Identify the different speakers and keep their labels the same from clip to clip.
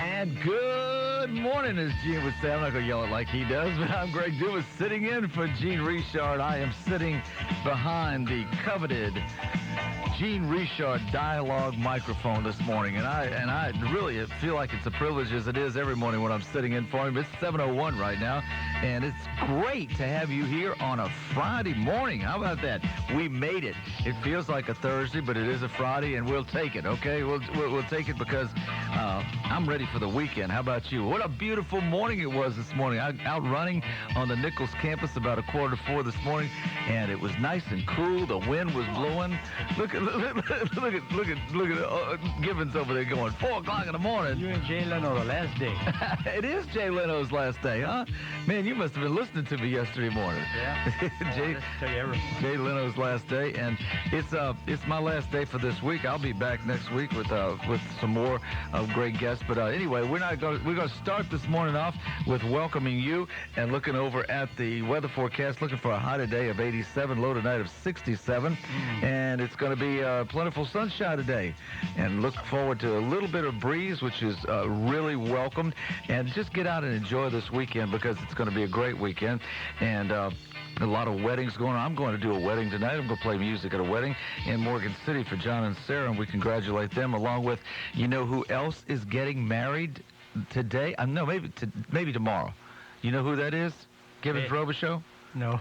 Speaker 1: And good morning, as Gene would say. I'm not going to yell it like he does, but I'm Greg Dumas sitting in for Gene Richard. I am sitting behind the coveted Gene Richard dialogue microphone this morning, and I really feel like it's a privilege, as it is every morning when I'm sitting in for him. It's 7:01 right now, and it's great to have you here on a Friday morning. How about that? We made it. It feels like a Thursday, but it is a Friday, and we'll take it, okay? We'll take it because I'm ready for the weekend. How about you? What a beautiful morning it was this morning. Out running on the Nichols campus about 3:45 this morning, and it was nice and cool. The wind was blowing. Look at Gibbens over there going 4 o'clock in the morning.
Speaker 2: You and Jay Leno the last day.
Speaker 1: It is Jay Leno's last day, huh? Man, you must have been listening to me yesterday morning.
Speaker 2: Yeah.
Speaker 1: Jay Leno's last day, and it's my last day for this week. I'll be back next week with some more great guests. But anyway, we're going to start this morning off with welcoming you and looking over at the weather forecast, looking for a high today of 87, low tonight of 67, and it's going to be plentiful sunshine today, and look forward to a little bit of breeze, which is really welcomed, and just get out and enjoy this weekend because it's going to be a great weekend, and a lot of weddings going on. I'm going to do a wedding tonight. I'm going to play music at a wedding in Morgan City for John and Sarah, and we congratulate them, along with, you know who else is getting married today? No, maybe tomorrow. You know who that is? Gibbens Robichaux?
Speaker 2: No.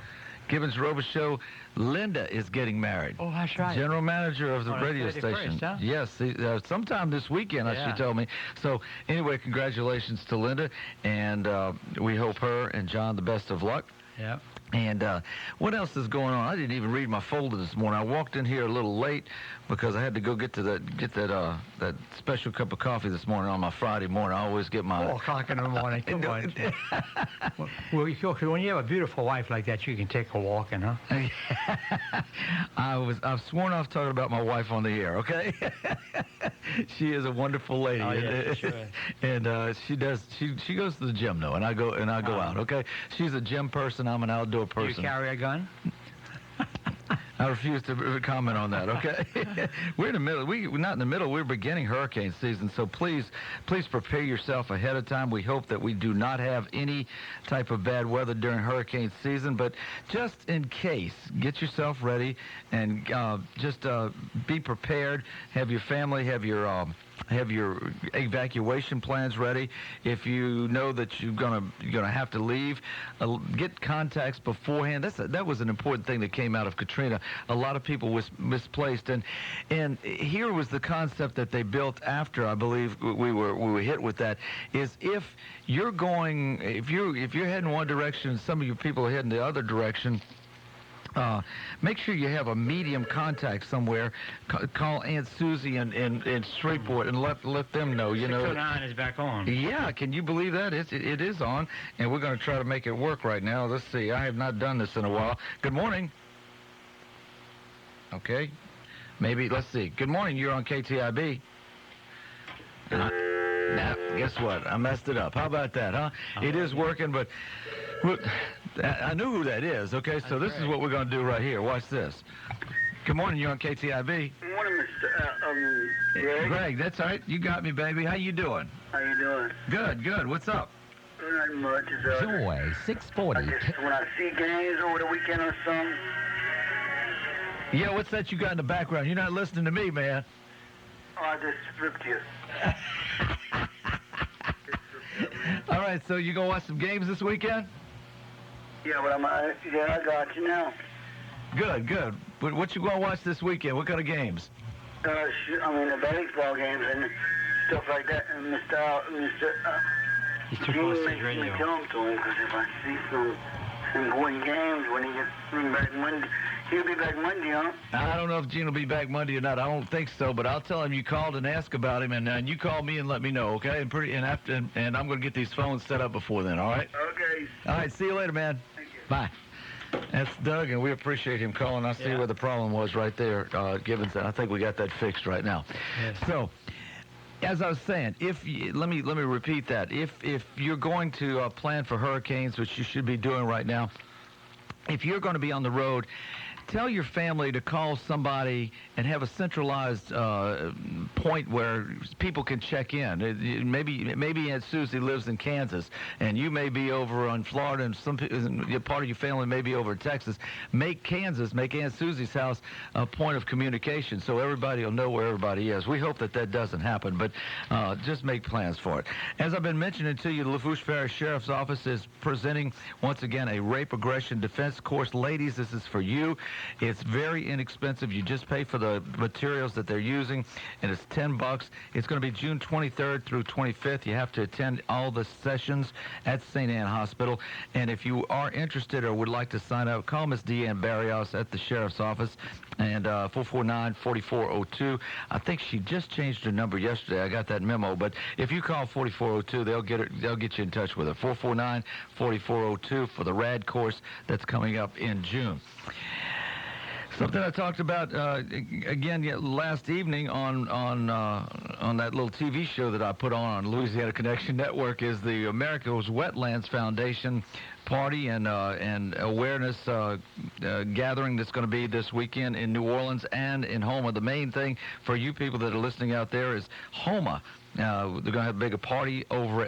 Speaker 1: Gibbens Robichaux, Linda is getting married.
Speaker 2: Oh, that's right.
Speaker 1: General manager of the radio station.
Speaker 2: Huh?
Speaker 1: Yes, sometime this weekend, she told me. So anyway, congratulations to Linda, and we hope her and John the best of luck.
Speaker 2: Yeah.
Speaker 1: And what else is going on? I didn't even read my folder this morning. I walked in here a little late because I had to go get that special cup of coffee this morning on my Friday morning. I always get my
Speaker 2: 4 o'clock in the morning. Come on. Well, when you have a beautiful wife like that, you can take a walking, huh?
Speaker 1: I've sworn off talking about my wife on the air. Okay, she is a wonderful lady.
Speaker 2: Oh, yeah, sure.
Speaker 1: And she goes to the gym though, and I go out. Okay, she's a gym person. I'm an outdoor person.
Speaker 2: Do you carry a gun?
Speaker 1: I refuse to comment on that, okay? We're in the middle. We're not in the middle. We're beginning hurricane season, so please prepare yourself ahead of time. We hope that we do not have any type of bad weather during hurricane season, but just in case, get yourself ready and just be prepared. Have your family, have your evacuation plans ready. If you know that you're gonna have to leave, get contacts beforehand. That was an important thing that came out of Katrina. A lot of people was misplaced, and here was the concept that they built after, I believe we were hit with that, is if you're heading one direction and some of your people are heading the other direction, make sure you have a medium contact somewhere. Call Aunt Susie in Shreveport and let them know.
Speaker 2: 609 is back on.
Speaker 1: Yeah, can you believe that? It is on, and we're going to try to make it work right now. Let's see. I have not done this in a while. Good morning. Okay. Maybe, let's see. Good morning. You're on KTIB. Now, guess what? I messed it up. How about that, huh? It is working, but I knew who that is, okay? So this is what we're going to do right here. Watch this. Good morning. You're on KTIB.
Speaker 3: Good morning, Mr. Greg.
Speaker 1: Greg, that's all right. You got me, baby. How you doing?
Speaker 3: How you doing?
Speaker 1: Good. What's up?
Speaker 3: Not much.
Speaker 4: Joy, 640.
Speaker 3: I just, when I see games over the weekend or something.
Speaker 1: Yeah, what's that you got in the background? You're not listening to me, man.
Speaker 3: Oh, I just ripped you.
Speaker 1: All right, so you gonna watch some games this weekend?
Speaker 3: Yeah, but I got you now.
Speaker 1: Good. But what you gonna watch this weekend? What kind of games?
Speaker 3: The baseball games and stuff like that. And
Speaker 2: He's too close to his
Speaker 3: me
Speaker 2: radio.
Speaker 3: tell him to him, because if I see some important games when he gets back Monday, he'll be back Monday, huh?
Speaker 1: I don't know if Gene will be back Monday or not. I don't think so, but I'll tell him you called and ask about him, and you call me and let me know, okay? And I'm going to get these phones set up before then, all right?
Speaker 3: Okay.
Speaker 1: All right, see you later, man.
Speaker 3: Thank you.
Speaker 1: Bye. That's Doug, and we appreciate him calling. I see where the problem was right there, Gibbons. I think we got that fixed right now.
Speaker 2: Yes.
Speaker 1: So, as I was saying, let me repeat that. If you're going to plan for hurricanes, which you should be doing right now, if you're going to be on the road, tell your family to call somebody and have a centralized point where people can check in. Maybe Aunt Susie lives in Kansas, and you may be over in Florida, and part of your family may be over in Texas. Make Aunt Susie's house a point of communication so everybody will know where everybody is. We hope that doesn't happen, but just make plans for it. As I've been mentioning to you, the Lafourche Parish Sheriff's Office is presenting once again a rape aggression defense course. Ladies, this is for you. It's very inexpensive. You just pay for the materials that they're using, and it's $10. It's going to be June 23rd through 25th. You have to attend all the sessions at St. Anne Hospital. And if you are interested or would like to sign up, call Miss Deanne Barrios at the Sheriff's Office, and 449-4402. I think she just changed her number yesterday. I got that memo. But if you call 4402, they'll get you in touch with her. 449-4402 for the RAD course that's coming up in June. Something I talked about again last evening on that little TV show that I put on Louisiana Connection Network is the America's Wetlands Foundation party and awareness gathering that's going to be this weekend in New Orleans and in Houma. The main thing for you people that are listening out there is Houma. They're going to have a big party over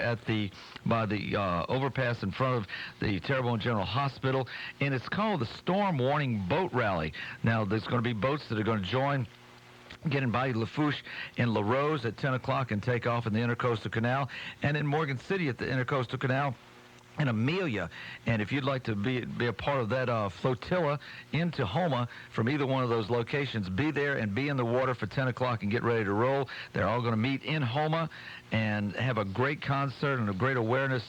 Speaker 1: by the overpass in front of the Terrebonne General Hospital, and it's called the Storm Warning Boat Rally. Now, there's going to be boats that are going to join, get invited to Lafourche and La Rose at 10 o'clock and take off in the Intercoastal Canal, and in Morgan City at the Intercoastal Canal, and Amelia. And if you'd like to be a part of that flotilla into Houma from either one of those locations, be there and be in the water for 10 o'clock and get ready to roll. They're all going to meet in Houma and have a great concert and a great awareness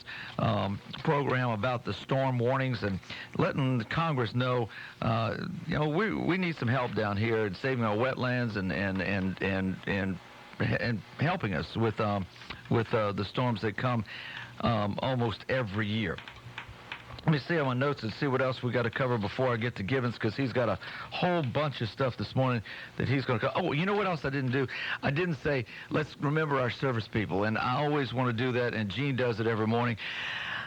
Speaker 1: program about the storm warnings and letting the Congress know, we need some help down here in saving our wetlands and helping us with the storms that come almost every year. Let me see on my notes and see what else we got to cover before I get to Gibbens, because he's got a whole bunch of stuff this morning that he's going to cover. Oh, you know what else I didn't do? I didn't say, let's remember our service people, and I always want to do that, and Gene does it every morning.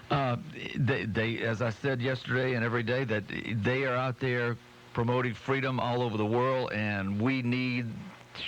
Speaker 1: They, as I said yesterday and every day, that they are out there promoting freedom all over the world, and we need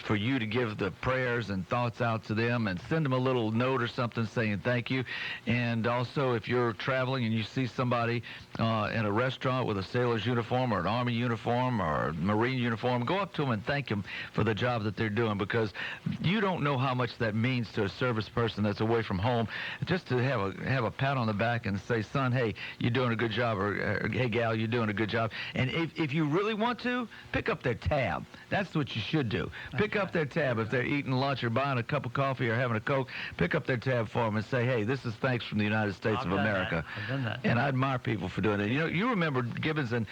Speaker 1: for you to give the prayers and thoughts out to them and send them a little note or something saying thank you. And also, if you're traveling and you see somebody in a restaurant with a sailor's uniform or an Army uniform or a Marine uniform, go up to them and thank them for the job that they're doing, because you don't know how much that means to a service person that's away from home. Just to have a pat on the back and say, son, hey, you're doing a good job, or hey, gal, you're doing a good job. And if you really want to, pick up their tab. That's what you should do. Pick up their tab. If they're eating lunch or buying a cup of coffee or having a Coke, pick up their tab for them and say, hey, this is thanks from the United States of America.
Speaker 2: I've done that.
Speaker 1: And I admire people for doing it. You know, you remember Gibbons, and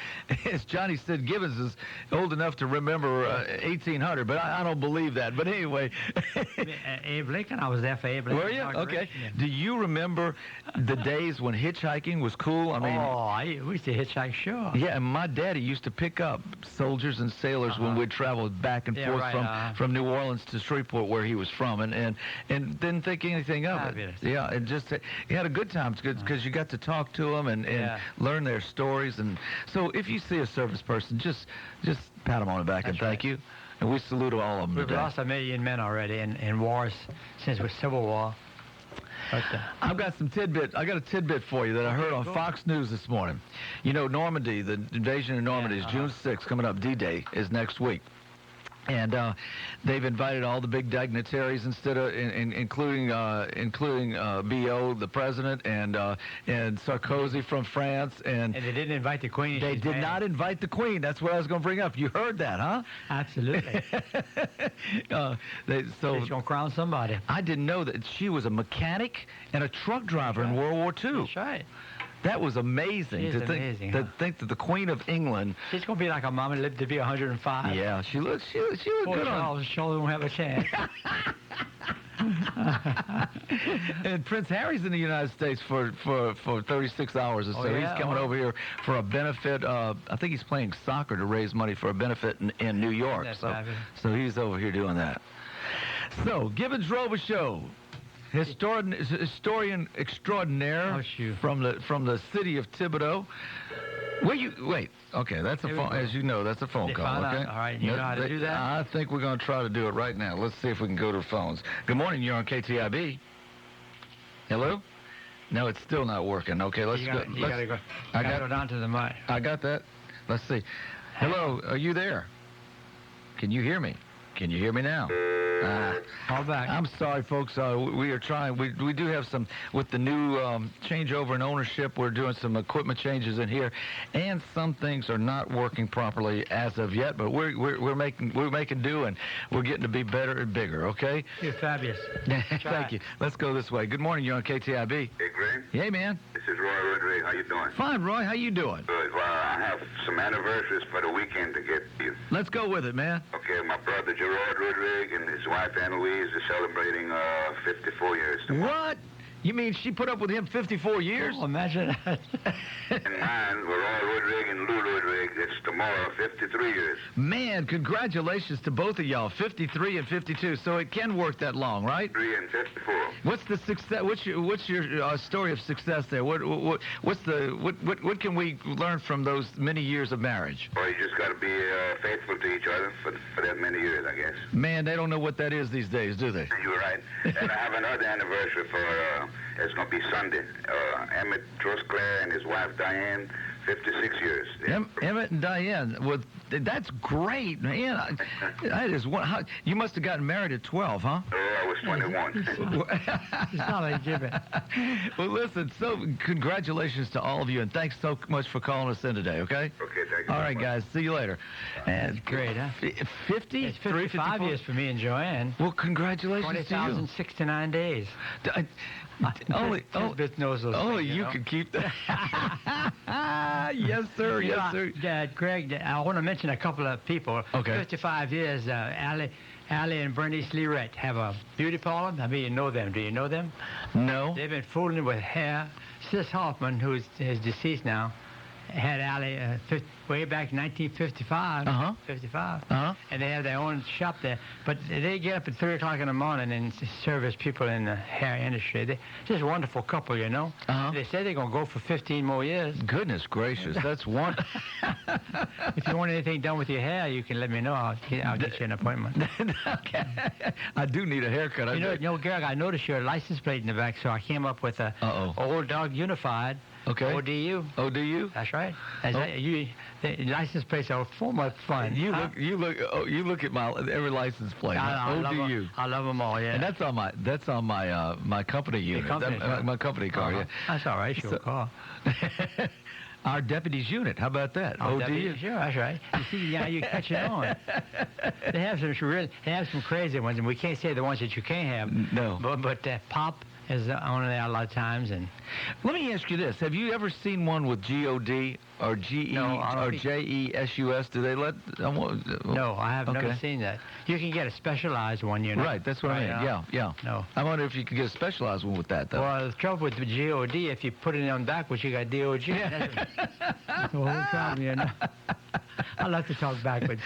Speaker 1: as Johnny said, Gibbons is old enough to remember 1800, but I don't believe that. But anyway.
Speaker 2: Abe Lincoln, I was there for Abe Lincoln.
Speaker 1: Were you? Okay.
Speaker 2: Yeah.
Speaker 1: Do you remember the days when hitchhiking was cool? I mean,
Speaker 2: we used to hitchhike, sure.
Speaker 1: Yeah, and my daddy used to pick up soldiers and sailors when we'd travel back and forth from New Orleans to Shreveport, where he was from, and didn't think anything of it. Yeah, and just he had a good time because you got to talk to them and learn their stories. And so if you see a service person, just pat them on the back and thank you. And we salute all of them.
Speaker 2: We've lost 1 million men already in wars since the Civil War. But,
Speaker 1: I've got some tidbit. I got a tidbit for you that I heard on Fox News this morning. You know, Normandy, the invasion of Normandy is June 6th coming up. D-Day is next week. And they've invited all the big dignitaries, including B.O., the president, and Sarkozy from France. And
Speaker 2: they didn't invite the Queen.
Speaker 1: They did not invite the Queen. That's what I was going to bring up. You heard that, huh?
Speaker 2: Absolutely.
Speaker 1: They're
Speaker 2: going to crown somebody.
Speaker 1: I didn't know that she was a mechanic and a truck driver in World War II.
Speaker 2: That's right.
Speaker 1: That was amazing to think that the Queen of England.
Speaker 2: She's going to be like her mom and lived to be 105.
Speaker 1: Yeah, she looked good on.
Speaker 2: Charles won't have a chance.
Speaker 1: And Prince Harry's in the United States for 36 hours or so. He's coming over here for a benefit. I think he's playing soccer to raise money for a benefit in New York. So he's over here doing that. So Gibbens Robichaux, historian extraordinaire from the city of Thibodeau. Wait. Okay, that's a phone. As you know, that's a phone call. Okay.
Speaker 2: All right. You know how to do that?
Speaker 1: I think we're going to try to do it right now. Let's see if we can go to the phones. Good morning. You're on KTIB. Hello. No, it's still not working. Okay, let's go.
Speaker 2: You gotta go. I got it down to the mic.
Speaker 1: I got that. Let's see. Hello. Are you there? Can you hear me? Can you hear me now?
Speaker 2: Call back.
Speaker 1: I'm sorry, folks. We are trying. We do have some with the new changeover in ownership. We're doing some equipment changes in here, and some things are not working properly as of yet. But we're making do, and we're getting to be better and bigger. Okay.
Speaker 2: You're fabulous.
Speaker 1: Thank you. Let's go this way. Good morning. You're on KTIB.
Speaker 3: Hey, Greg.
Speaker 1: Hey, man.
Speaker 3: This is Roy Rodriguez. How you doing?
Speaker 1: Fine, Roy. How you doing?
Speaker 3: Good. Well, I have some anniversaries for the weekend to get you.
Speaker 1: Let's go with it, man.
Speaker 3: Okay, my brother Gerard Rodriguez and his wife Anna Louise are celebrating 54 years tomorrow.
Speaker 1: What? You mean she put up with him 54 years?
Speaker 2: Oh, imagine that.
Speaker 3: And mine were Roy Rodriguez and Lou Rodriguez. It's tomorrow, 53 years.
Speaker 1: Man, congratulations to both of y'all, 53 and 52. So it can work that long, right?
Speaker 3: 3 and 54.
Speaker 1: What's the success? What's your story of success there? What can we learn from those many years of marriage?
Speaker 3: Well, you just got to be faithful to each other for that many years, I guess.
Speaker 1: Man, they don't know what that is these days, do they?
Speaker 3: You're right. And I have another anniversary for, it's going to be Sunday. Emmett Trosclair and his wife Diane, 56 years.
Speaker 1: Emmett and Diane, well, that's great, man. That is one. You must have gotten married at 12, huh?
Speaker 3: Oh, I was 21.
Speaker 2: It's not like Gibbons.
Speaker 1: Well, listen, so congratulations to all of you, and thanks so much for calling us in today, okay?
Speaker 3: Okay, thank you.
Speaker 1: All right, guys, see you later. And
Speaker 2: Great, huh?
Speaker 1: 50?
Speaker 2: It's 55 years for me and Joanne.
Speaker 1: Well, congratulations to you.
Speaker 2: 20,069 days.
Speaker 1: Only you
Speaker 2: know?
Speaker 1: can keep that. Yes, sir. Yes, sir.
Speaker 2: Greg, I want to mention a couple of people.
Speaker 1: Okay.
Speaker 2: 55 years, Allie and Bernice Lirette have a beauty parlor. I mean, you know them. Do you know them?
Speaker 1: No.
Speaker 2: They've been fooling with hair. Sis Hoffman, who is deceased now, had Allie way back in 1955. 55. And they have their own shop there. But they get up at 3 o'clock in the morning and service people in the hair industry. They're just a wonderful couple, you know. They say they're going to go for 15 more years.
Speaker 1: Goodness gracious, that's one.
Speaker 2: If you want anything done with your hair, you can let me know. I'll get you an appointment.
Speaker 1: Okay. I do need a haircut.
Speaker 2: You know, Greg, I noticed your license plate in the back, so I came up with a Old Dog Unified.
Speaker 1: Okay.
Speaker 2: ODU.
Speaker 1: ODU?
Speaker 2: That's right. The license plates are full of fun.
Speaker 1: You look at my every license plate. ODU.
Speaker 2: I love them all. Yeah.
Speaker 1: And that's on my company unit. My company car. Yeah.
Speaker 2: That's all right. Sure. Car.
Speaker 1: Our deputies unit. How about that? ODU.
Speaker 2: Sure, that's right. You see, yeah, you catch it on. They have some crazy ones, and we can't say the ones that you can't have.
Speaker 1: No.
Speaker 2: But Pop is on there a lot of times, and
Speaker 1: let me ask you this: have you ever seen one with GOD or GE or JESUS? Do they let?
Speaker 2: No, I have never seen that. You can get a specialized one, you know.
Speaker 1: Right, that's what I mean. Yeah.
Speaker 2: No.
Speaker 1: I wonder if you could get a specialized one with that, though.
Speaker 2: Well, the trouble with the GOD, if you put it on backwards, you got DOG. That's the whole problem, you know. I like to talk backwards.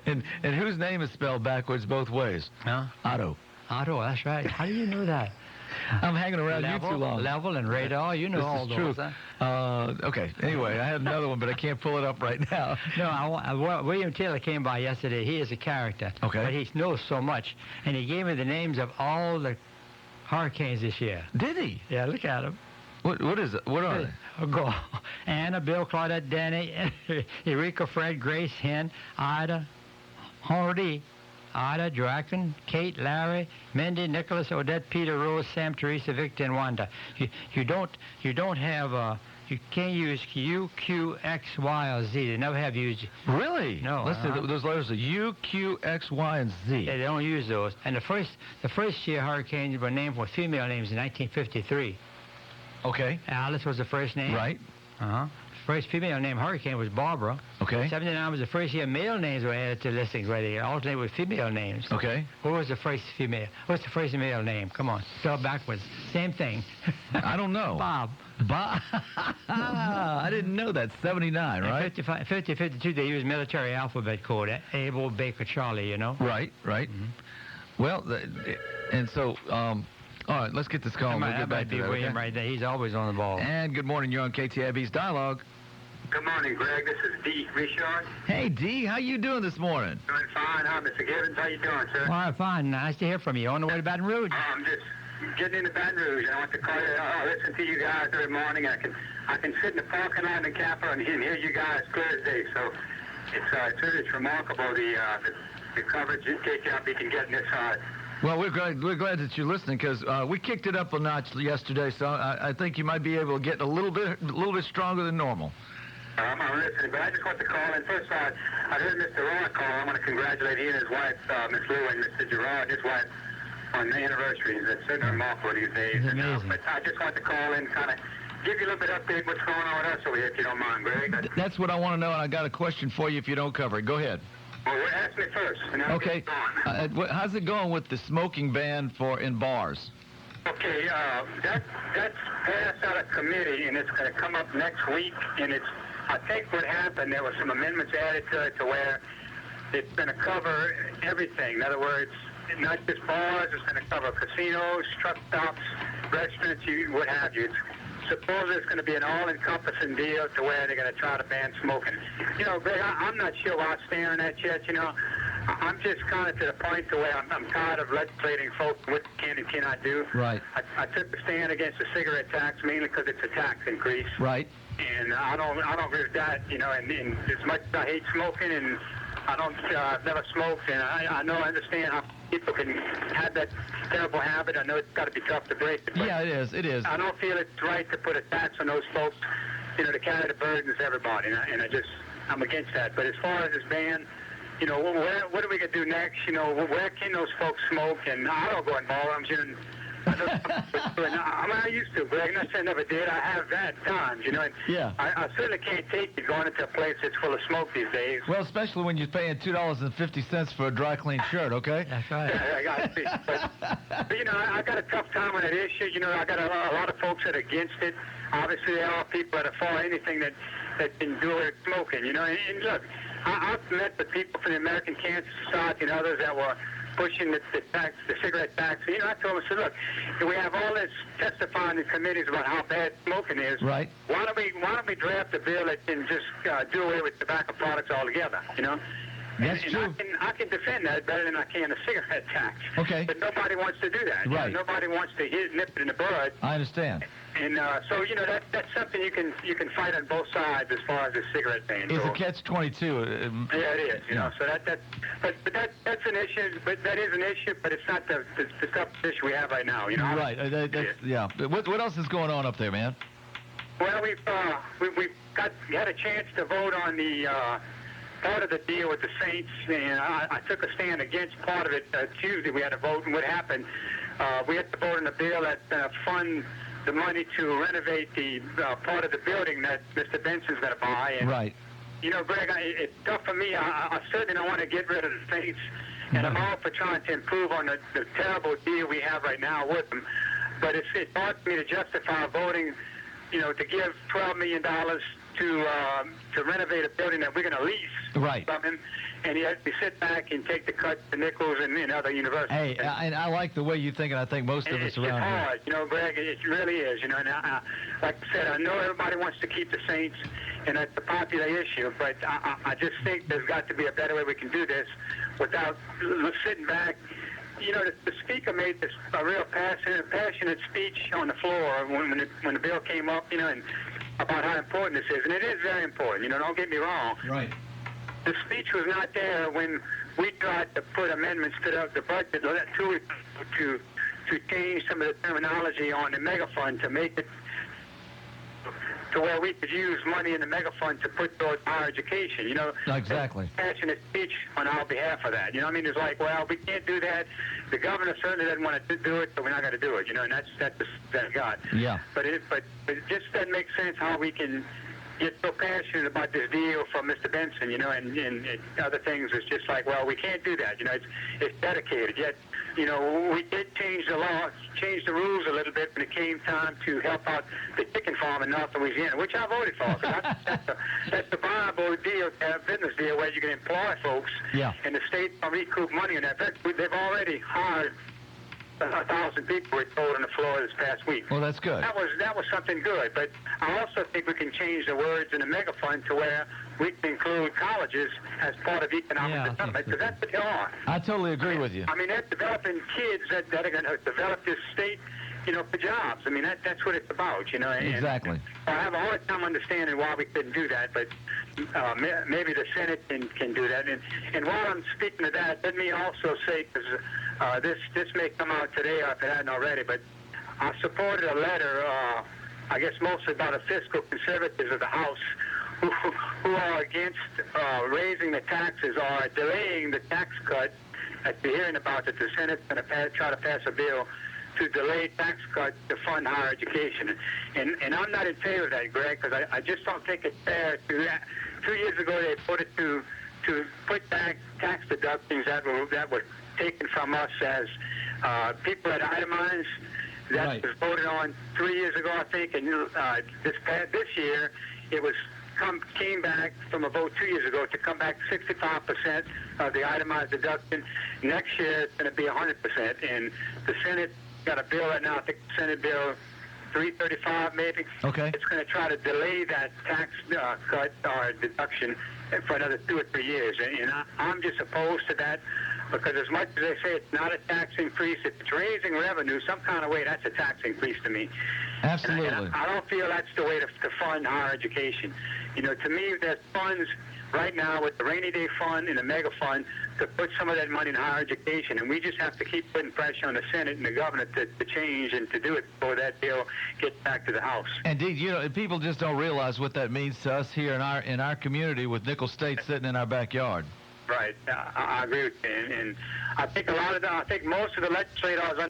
Speaker 1: and whose name is spelled backwards both ways?
Speaker 2: Huh?
Speaker 1: Otto.
Speaker 2: Otto, that's right. How do you know that?
Speaker 1: I'm hanging around you too long.
Speaker 2: Level and radar, you know all those.
Speaker 1: Okay. Anyway, I have another one, but I can't pull it up right now.
Speaker 2: No, William Taylor came by yesterday. He is a character.
Speaker 1: Okay.
Speaker 2: But he knows so much, and he gave me the names of all the hurricanes this year.
Speaker 1: Did he?
Speaker 2: Yeah, look at them.
Speaker 1: What is it? What are they?
Speaker 2: Go. Anna, Bill, Claudette, Danny, Eureka, Fred, Grace, Hen, Ida, Hardy, Ida, Draken, Kate, Larry, Mindy, Nicholas, Odette, Peter, Rose, Sam, Teresa, Victor, and Wanda. You don't have you can't use U, Q, X, Y, or Z. They never have used.
Speaker 1: Really?
Speaker 2: No.
Speaker 1: Listen, those letters are U, Q, X, Y, and Z.
Speaker 2: Yeah, they don't use those. And the first year hurricanes were named with female names in 1953.
Speaker 1: Okay.
Speaker 2: Alice was the first name.
Speaker 1: Right.
Speaker 2: First female name hurricane was Barbara.
Speaker 1: Okay.
Speaker 2: 79 was the first year male names were added to listings where they alternate with female names.
Speaker 1: Okay.
Speaker 2: What was the first female? What's the first male name? Come on. Spell backwards. Same thing.
Speaker 1: I don't know.
Speaker 2: Bob.
Speaker 1: I didn't know that. 79, right?
Speaker 2: 52, they use military alphabet code. Abel, Baker, Charlie, you know?
Speaker 1: Right. Mm-hmm. Well, and so... all right, let's get this call. We'll get back to that.
Speaker 2: William right there. He's always on the ball.
Speaker 1: And good morning. You're on KTIB's Dialogue.
Speaker 3: Good morning, Greg. This is D. Richard.
Speaker 1: Hey, D, how you doing this morning?
Speaker 3: Doing fine. Hi, Mr. Gibbens. How you doing, sir?
Speaker 2: All right, fine. Nice to hear from you. On the way to Baton Rouge.
Speaker 3: I'm just getting into Baton Rouge. I want to call you. Listen to you guys every morning. I can sit in the parking lot in the Capitol and hear you guys clear as day. So it's remarkable the coverage KTIB can get in this side.
Speaker 1: Well, we're glad that you're listening because we kicked it up a notch yesterday, so I think you might be able to get a little bit stronger than normal.
Speaker 3: I'm listening, but I just want to call in. First, I heard Mr. Roy call. I want to congratulate he and his wife, Miss Lou, and Mr. Gerard, his wife, on the anniversaries. It's certainly remarkable these days.
Speaker 2: It's amazing.
Speaker 3: But I just want to call in, kind of give you a little bit of update what's going on with us over here, if you don't mind, Greg.
Speaker 1: That's what I want to know, and I got a question for you if you don't cover it. Go ahead.
Speaker 3: Well, ask me first. And I'll
Speaker 1: Okay.
Speaker 3: get going.
Speaker 1: How's it going with the smoking ban in bars?
Speaker 3: Okay, that's passed out of committee, and it's going to come up next week. And I think what happened, there were some amendments added to it to where it's going to cover everything. In other words, not just bars, it's going to cover casinos, truck stops, restaurants, what have you. Supposedly it's going to be an all-encompassing deal to where they're going to try to ban smoking. You know, Greg, I'm not sure why I'm staring at yet, you know. I'm just kind of to the point to where I'm tired of legislating folks what they can and cannot do.
Speaker 1: Right.
Speaker 3: I took a stand against the cigarette tax mainly because it's a tax increase.
Speaker 1: Right.
Speaker 3: And I don't agree with that, you know, and as much as I hate smoking and I've never smoked, and I understand how people can have that terrible habit. I know it's got to be tough to break it.
Speaker 1: Yeah, it is.
Speaker 3: I don't feel it's right to put a tax on those folks, you know, to carry the burdens of everybody, and I'm against that. But as far as this ban, you know, what are we going to do next? You know, where can those folks smoke? And I don't go in ballrooms, you know. I used to, Greg. Not saying I never did. I have at times, you know. And
Speaker 1: yeah.
Speaker 3: I certainly can't take you going into a place that's full of smoke these days.
Speaker 1: Well, especially when you're paying $2.50 for a dry clean shirt, okay?
Speaker 2: That's right.
Speaker 3: I see. But, you know, I got a tough time with that issue. You know, I got a lot of folks that are against it. Obviously, there are people that are for anything that can do with smoking, you know. And look, I've met the people from the American Cancer Society and others that were pushing the cigarette tax. You know, I told them, I said, look, we have all this testifying in committees about how bad smoking is.
Speaker 1: Right.
Speaker 3: Why don't we draft a bill that can just do away with tobacco products altogether, you know?
Speaker 1: That's true.
Speaker 3: I can defend that better than I can a cigarette tax.
Speaker 1: Okay.
Speaker 3: But nobody wants to do that.
Speaker 1: Right.
Speaker 3: You know, nobody wants to nip it in the bud.
Speaker 1: I understand.
Speaker 3: And so, you know, that's something you can fight on both sides as far as the cigarette ban goes.
Speaker 1: It's a catch-22.
Speaker 3: Yeah, it is. You know, so that's an issue. But that is an issue. But it's not the toughest issue we have right now. You know.
Speaker 1: Right. Yeah. What else is going on up there, man?
Speaker 3: Well, we've had a chance to vote on the part of the deal with the Saints, and I took a stand against part of it. Tuesday we had a vote, and what happened? We had to vote on the bill that fund the money to renovate the part of the building that Mr. Benson's going to buy. And,
Speaker 1: right.
Speaker 3: You know, Greg, it's tough for me. I certainly don't want to get rid of the Saints, and I'm all for trying to improve on the terrible deal we have right now with them. But it's hard for me to justify voting, you know, to give $12 million to renovate a building that we're going to lease
Speaker 1: right.
Speaker 3: from him. And he has to sit back and take the cut to Nichols and other universities.
Speaker 1: Hey, and I like the way you think, and I think most of us around
Speaker 3: it's
Speaker 1: here.
Speaker 3: hard, you know, Greg. It really is, you know. And like I said, I know everybody wants to keep the Saints, and that's a popular issue. But I just think there's got to be a better way we can do this without sitting back. You know, the speaker made this a real passionate speech on the floor when the bill came up, you know, and about how important this is, and it is very important. You know, don't get me wrong.
Speaker 1: Right.
Speaker 3: The speech was not there when we tried to put amendments to the budget to change some of the terminology on the mega fund to make it to where we could use money in the mega fund to put towards higher education. You know,
Speaker 1: exactly.
Speaker 3: Passionate speech on our behalf of that. You know, I mean, it's like, well, we can't do that. The governor certainly doesn't want to do it, so we're not going to do it. You know, and that's God.
Speaker 1: Yeah.
Speaker 3: But it just doesn't make sense how we can get so passionate about this deal from Mr. Benson, you know, and other things. It's just like, well, we can't do that. You know, it's dedicated. Yet, you know, we did change the law, change the rules a little bit when it came time to help out the chicken farm in North Louisiana, which I voted for. That's the viable deal, business deal where you can employ folks,
Speaker 1: yeah.
Speaker 3: and the state will recoup money on that. They've already hired 1,000 people were told on the floor this past week.
Speaker 1: Well, that's good.
Speaker 3: That was something good. But I also think we can change the words in the mega fund to where we can include colleges as part of economic development, because that's what they are.
Speaker 1: I totally agree with you.
Speaker 3: I mean, they're developing kids that are going to develop this state, for jobs. I mean, that's what it's about, And
Speaker 1: Exactly.
Speaker 3: I have a hard time understanding why we couldn't do that, but maybe the Senate can do that. And while I'm speaking of that, let me also say, because this may come out today if it hadn't already, but I supported a letter, I guess mostly by the fiscal conservatives of the House, who are against raising the taxes or delaying the tax cut that you're hearing about, that the Senate's going to try to pass a bill to delay tax cuts to fund higher education. And I'm not in favor of that, Greg, because I just don't think it's fair to that. 2 years ago, they voted to put back tax deductions that were taken from us as people that itemize. That was voted on 3 years ago, I think, and this year it was came back from a vote 2 years ago to come back 65% of the itemized deduction. Next year it's going to be 100%, and the Senate got a bill right now, I think Senate Bill 335 maybe.
Speaker 1: Okay.
Speaker 3: It's going to try to delay that tax cut or deduction for another 2 or 3 years, and I'm just opposed to that. Because as much as they say it's not a tax increase, if it's raising revenue some kind of way, that's a tax increase to me.
Speaker 1: Absolutely.
Speaker 3: And I don't feel that's the way to fund higher education. To me, there's funds right now with the rainy day fund and the mega fund to put some of that money in higher education. And we just have to keep putting pressure on the Senate and the governor to change and to do it before that bill gets back to the House.
Speaker 1: Indeed, people just don't realize what that means to us here in our community with Nickel State sitting in our backyard.
Speaker 3: Right, I agree with you, and I think I think most of the legislators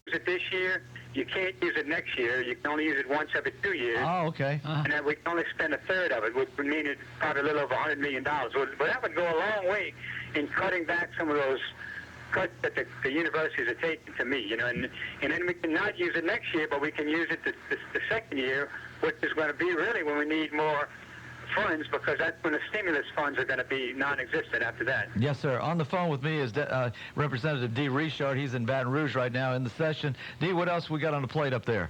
Speaker 3: use it this year. You can't use it next year. You can only use it once every 2 years.
Speaker 1: Oh, okay.
Speaker 3: And then we can only spend a third of it, which would mean it's probably a little over $100 million. But that would go a long way in cutting back some of those cuts that the universities are taking, to me, and then we can not use it next year, but we can use it the second year, which is going to be really when we need more funds, because that's when the stimulus funds are going to be non-existent after that.
Speaker 1: Yes, sir. On the phone with me is Representative D. Richard. He's in Baton Rouge right now in the session. D, what else we got on the plate up there?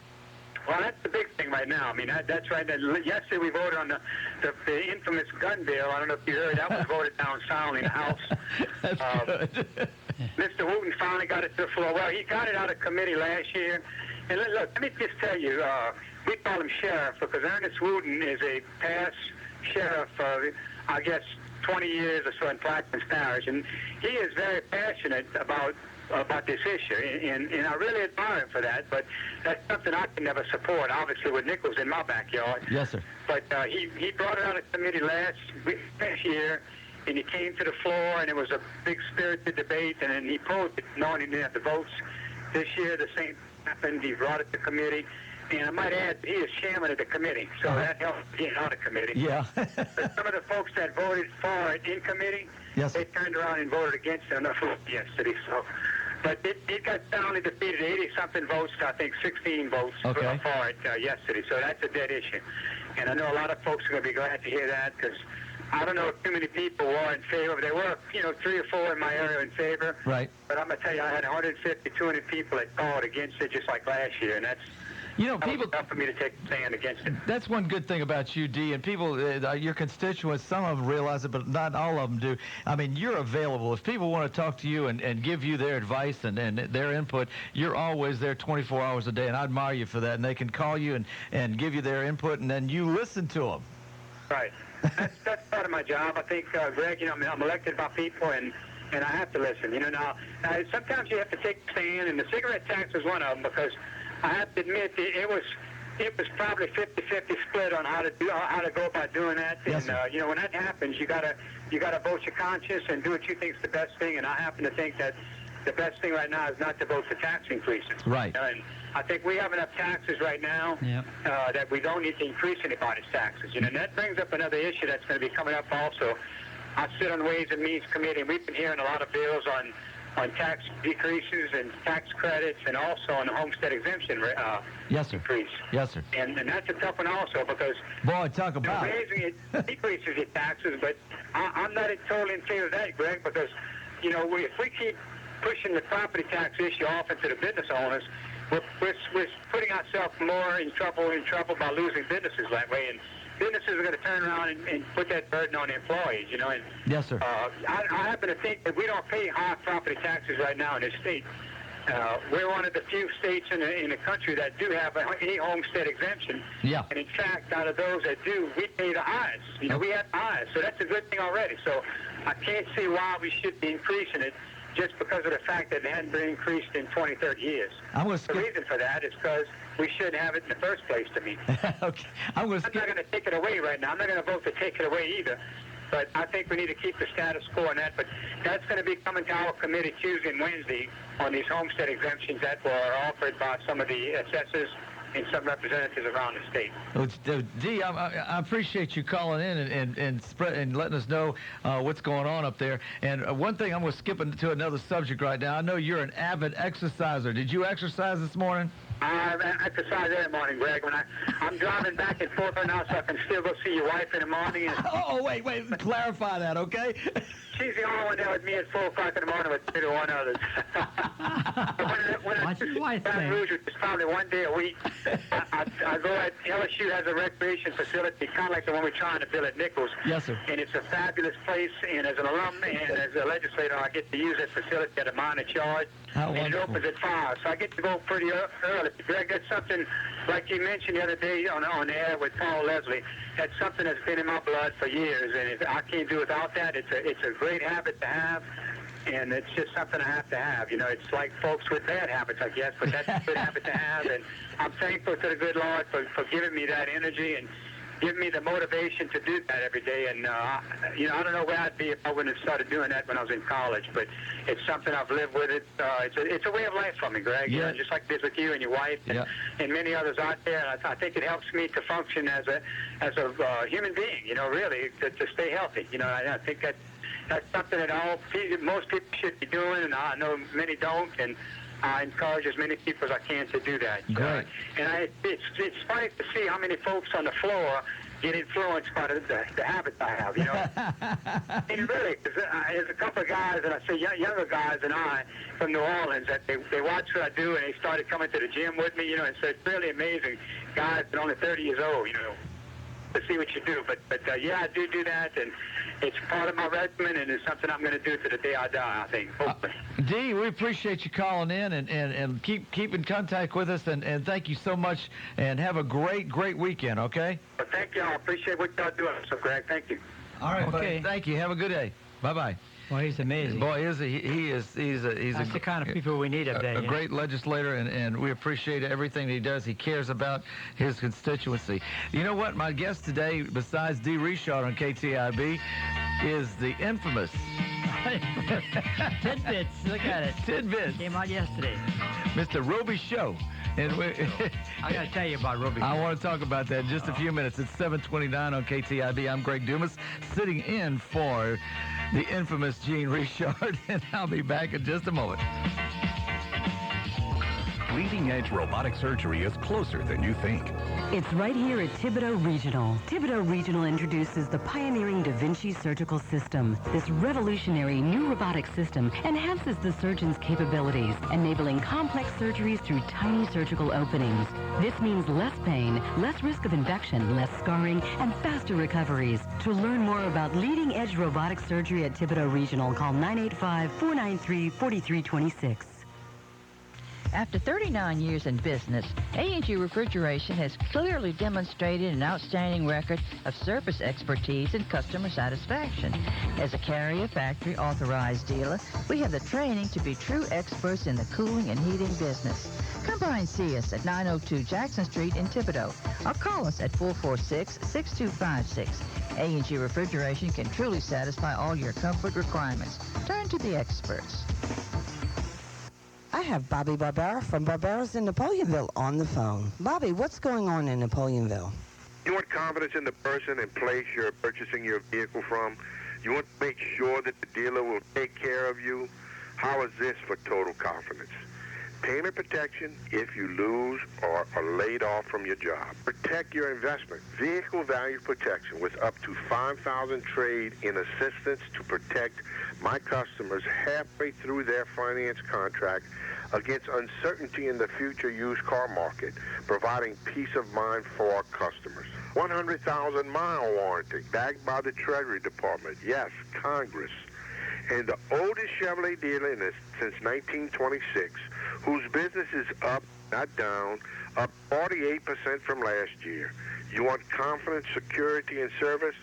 Speaker 3: Well, that's the big thing right now. I mean, that's right. Yesterday we voted on the infamous gun bill. I don't know if you heard. That was voted down soundly in the House.
Speaker 1: That's good.
Speaker 3: Mr. Wooten finally got it to the floor. Well, he got it out of committee last year. And look, let me just tell you, we call him sheriff because Ernest Wooten is a past sheriff of, I guess, 20 years or so in Plaquemines Parish. And he is very passionate about this issue, and I really admire him for that, but that's something I can never support, obviously, with Nichols in my backyard.
Speaker 1: Yes, sir.
Speaker 3: But he brought it out of committee last year, and he came to the floor, and it was a big spirited debate, and then he opposed it, knowing he didn't have the votes. This year, the same happened. He brought it to committee, and I might add, he is chairman of the committee, so that helped get out of committee.
Speaker 1: Yeah.
Speaker 3: But some of the folks that voted for it in committee,
Speaker 1: yes,
Speaker 3: they turned around and voted against it on the floor yesterday. So, but it got soundly defeated, 80-something votes to, I think, 16 votes for it yesterday. So that's a dead issue. And I know a lot of folks are going to be glad to hear that, because I don't know if too many people were in favor. There were, 3 or 4 in my area in favor.
Speaker 1: Right.
Speaker 3: But I'm going to tell you, I had 150, 200 people that called against it, just like last year, and that's
Speaker 1: people,
Speaker 3: enough for me to take a stand against it.
Speaker 1: That's one good thing about you, D, and people, your constituents, some of them realize it, but not all of them do. I mean, you're available. If people want to talk to you and give you their advice and their input, you're always there 24 hours a day, and I admire you for that. And they can call you and give you their input, and then you listen to them.
Speaker 3: Right. That's part of my job. I think, Greg, I'm elected by people, and I have to listen. Now, sometimes you have to take a stand, and the cigarette tax is one of them, because I have to admit it was probably 50-50 split on how to go about doing that.
Speaker 1: Yes,
Speaker 3: and when that happens, you gotta vote your conscience and do what you think is the best thing. And I happen to think that the best thing right now is not to vote for tax increases.
Speaker 1: Right.
Speaker 3: And I think we have enough taxes right now that we don't need to increase anybody's taxes. And that brings up another issue that's going to be coming up also. I sit on the Ways and Means Committee, and we've been hearing a lot of bills on on tax decreases and tax credits, and also on the homestead exemption
Speaker 1: Yes, sir.
Speaker 3: increase.
Speaker 1: Yes, sir.
Speaker 3: And that's a tough one also, because
Speaker 1: Boy, talk about
Speaker 3: raising it decreases your taxes, but I'm not totally in favor of that, Greg, because, if we keep pushing the property tax issue off into the business owners, we're putting ourselves more in trouble by losing businesses that way, and businesses are going to turn around and put that burden on the employees, And
Speaker 1: Yes, sir.
Speaker 3: I happen to think that we don't pay high property taxes right now in this state. We're one of the few states in the country that do have a homestead exemption.
Speaker 1: Yeah.
Speaker 3: And in fact, out of those that do, we pay the highest. We have the highest, so that's a good thing already. So I can't see why we should be increasing it, just because of the fact that it hadn't been increased in 20, 30 years. The reason for that is because we shouldn't have it in the first place, to me.
Speaker 1: Okay. I'm
Speaker 3: not going to take it away right now. I'm not going to vote to take it away either. But I think we need to keep the status quo on that. But that's going to be coming to our committee Tuesday and Wednesday on these homestead exemptions that were offered by some of the assessors and some representatives around the state.
Speaker 1: Dee, I appreciate you calling in and letting us know what's going on up there. And one thing, I'm going to skip into another subject right now. I know you're an avid exerciser. Did you exercise this morning?
Speaker 3: I exercise every morning, Greg. When I'm driving back and forth right now, so I can still go see your wife in the morning. And
Speaker 1: wait. Clarify that, okay?
Speaker 3: She's the only one there with me at 4 o'clock in the morning with 3 to 1 others. when I visit Baton Rouge, which is probably one day a week, I go at LSU has a recreation facility, kind of like the one we're trying to build at Nichols.
Speaker 1: Yes, sir.
Speaker 3: And it's a fabulous place, and as an alum and as a legislator, I get to use that facility at a minor charge.
Speaker 1: How
Speaker 3: and
Speaker 1: wonderful.
Speaker 3: It opens at 5, so I get to go pretty early. Greg, that's something, like you mentioned the other day on the air with Paul Leslie, that's something that's been in my blood for years, and I can't do without that. It's a great habit to have, and it's just something I have to have. It's like folks with bad habits, I guess, but that's a good habit to have, and I'm thankful to the good Lord for giving me that energy and giving me the motivation to do that every day. And, I don't know where I'd be if I wouldn't have started doing that when I was in college, but it's something I've lived with. It's a way of life for me, Greg,
Speaker 1: yeah.
Speaker 3: Just like it is with you and your wife and many others out there. And I think it helps me to function as a human being, really, to stay healthy. I think that's something that most people should be doing, and I know many don't, and I encourage as many people as I can to do that.
Speaker 1: Great.
Speaker 3: It's funny to see how many folks on the floor get influenced by the habits I have, And really, there's a couple of guys, and I say younger guys than I, from New Orleans, that they watch what I do, and they started coming to the gym with me, and so it's really amazing. Guys that are only 30 years old, to see what you do. But I do that, and it's part of my regimen, and it's something I'm going to do to the day I die, I think, hopefully.
Speaker 1: Dee, we appreciate you calling in and keep in contact with us, and thank you so much, and have a great weekend, okay?
Speaker 3: Well, thank you. I appreciate what y'all doing. So, Greg, thank you.
Speaker 1: All right,
Speaker 2: okay.
Speaker 1: buddy. Thank you. Have a good day. Bye-bye.
Speaker 2: Well, he's amazing.
Speaker 1: Boy, he's
Speaker 2: That's the kind of people we need up there.
Speaker 1: A great legislator, and we appreciate everything he does. He cares about his constituency. You know what? My guest today, besides Dee Robichaux on KTIB, is the infamous
Speaker 2: Tidbits. Look at it.
Speaker 1: Tidbits.
Speaker 2: Came out yesterday.
Speaker 1: Mr. Robichaux. And
Speaker 2: I got to tell you about Robichaux.
Speaker 1: I want to talk about that in just a few minutes. It's 7:29 on KTIB. I'm Greg Dumas, sitting in for the infamous Gene Richard, and I'll be back in just a moment.
Speaker 5: Leading-edge robotic surgery is closer than you think.
Speaker 6: It's right here at Thibodeau Regional. Thibodeau Regional introduces the pioneering Da Vinci surgical system. This revolutionary new robotic system enhances the surgeon's capabilities, enabling complex surgeries through tiny surgical openings. This means less pain, less risk of infection, less scarring, and faster recoveries. To learn more about leading-edge robotic surgery at Thibodeau Regional, call 985-493-4326.
Speaker 7: After 39 years in business, A&G Refrigeration has clearly demonstrated an outstanding record of service expertise and customer satisfaction. As a Carrier Factory authorized dealer, we have the training to be true experts in the cooling and heating business. Come by and see us at 902 Jackson Street in Thibodeau, or call us at 446-6256. A&G Refrigeration can truly satisfy all your comfort requirements. Turn to the experts.
Speaker 8: I have Bobby Barbera from Barbera's in Napoleonville on the phone. Bobby, what's going on in Napoleonville?
Speaker 9: You want confidence in the person and place you're purchasing your vehicle from. You want to make sure that the dealer will take care of you. How is this for total confidence? Payment protection if you lose or are laid off from your job. Protect your investment. Vehicle value protection with up to $5,000 trade in assistance to protect my customers halfway through their finance contract against uncertainty in the future used car market, providing peace of mind for our customers. 100,000-mile warranty backed by the Treasury Department. Yes, Congress. And the oldest Chevrolet dealer since 1926, whose business is up, not down, up 48% from last year. You want confidence, security, and service?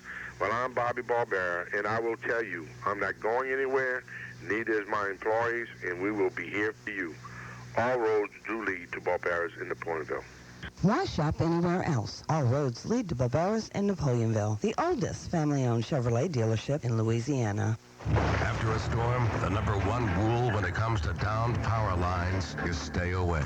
Speaker 9: Well, I'm Bobby Barbera, and I will tell you, I'm not going anywhere, neither is my employees, and we will be here for you. All roads do lead to Barbera's in Napoleonville.
Speaker 8: Why shop anywhere else? All roads lead to Barbera's in Napoleonville, the oldest family-owned Chevrolet dealership in Louisiana.
Speaker 5: After a storm, the number one rule when it comes to downed power lines is stay away.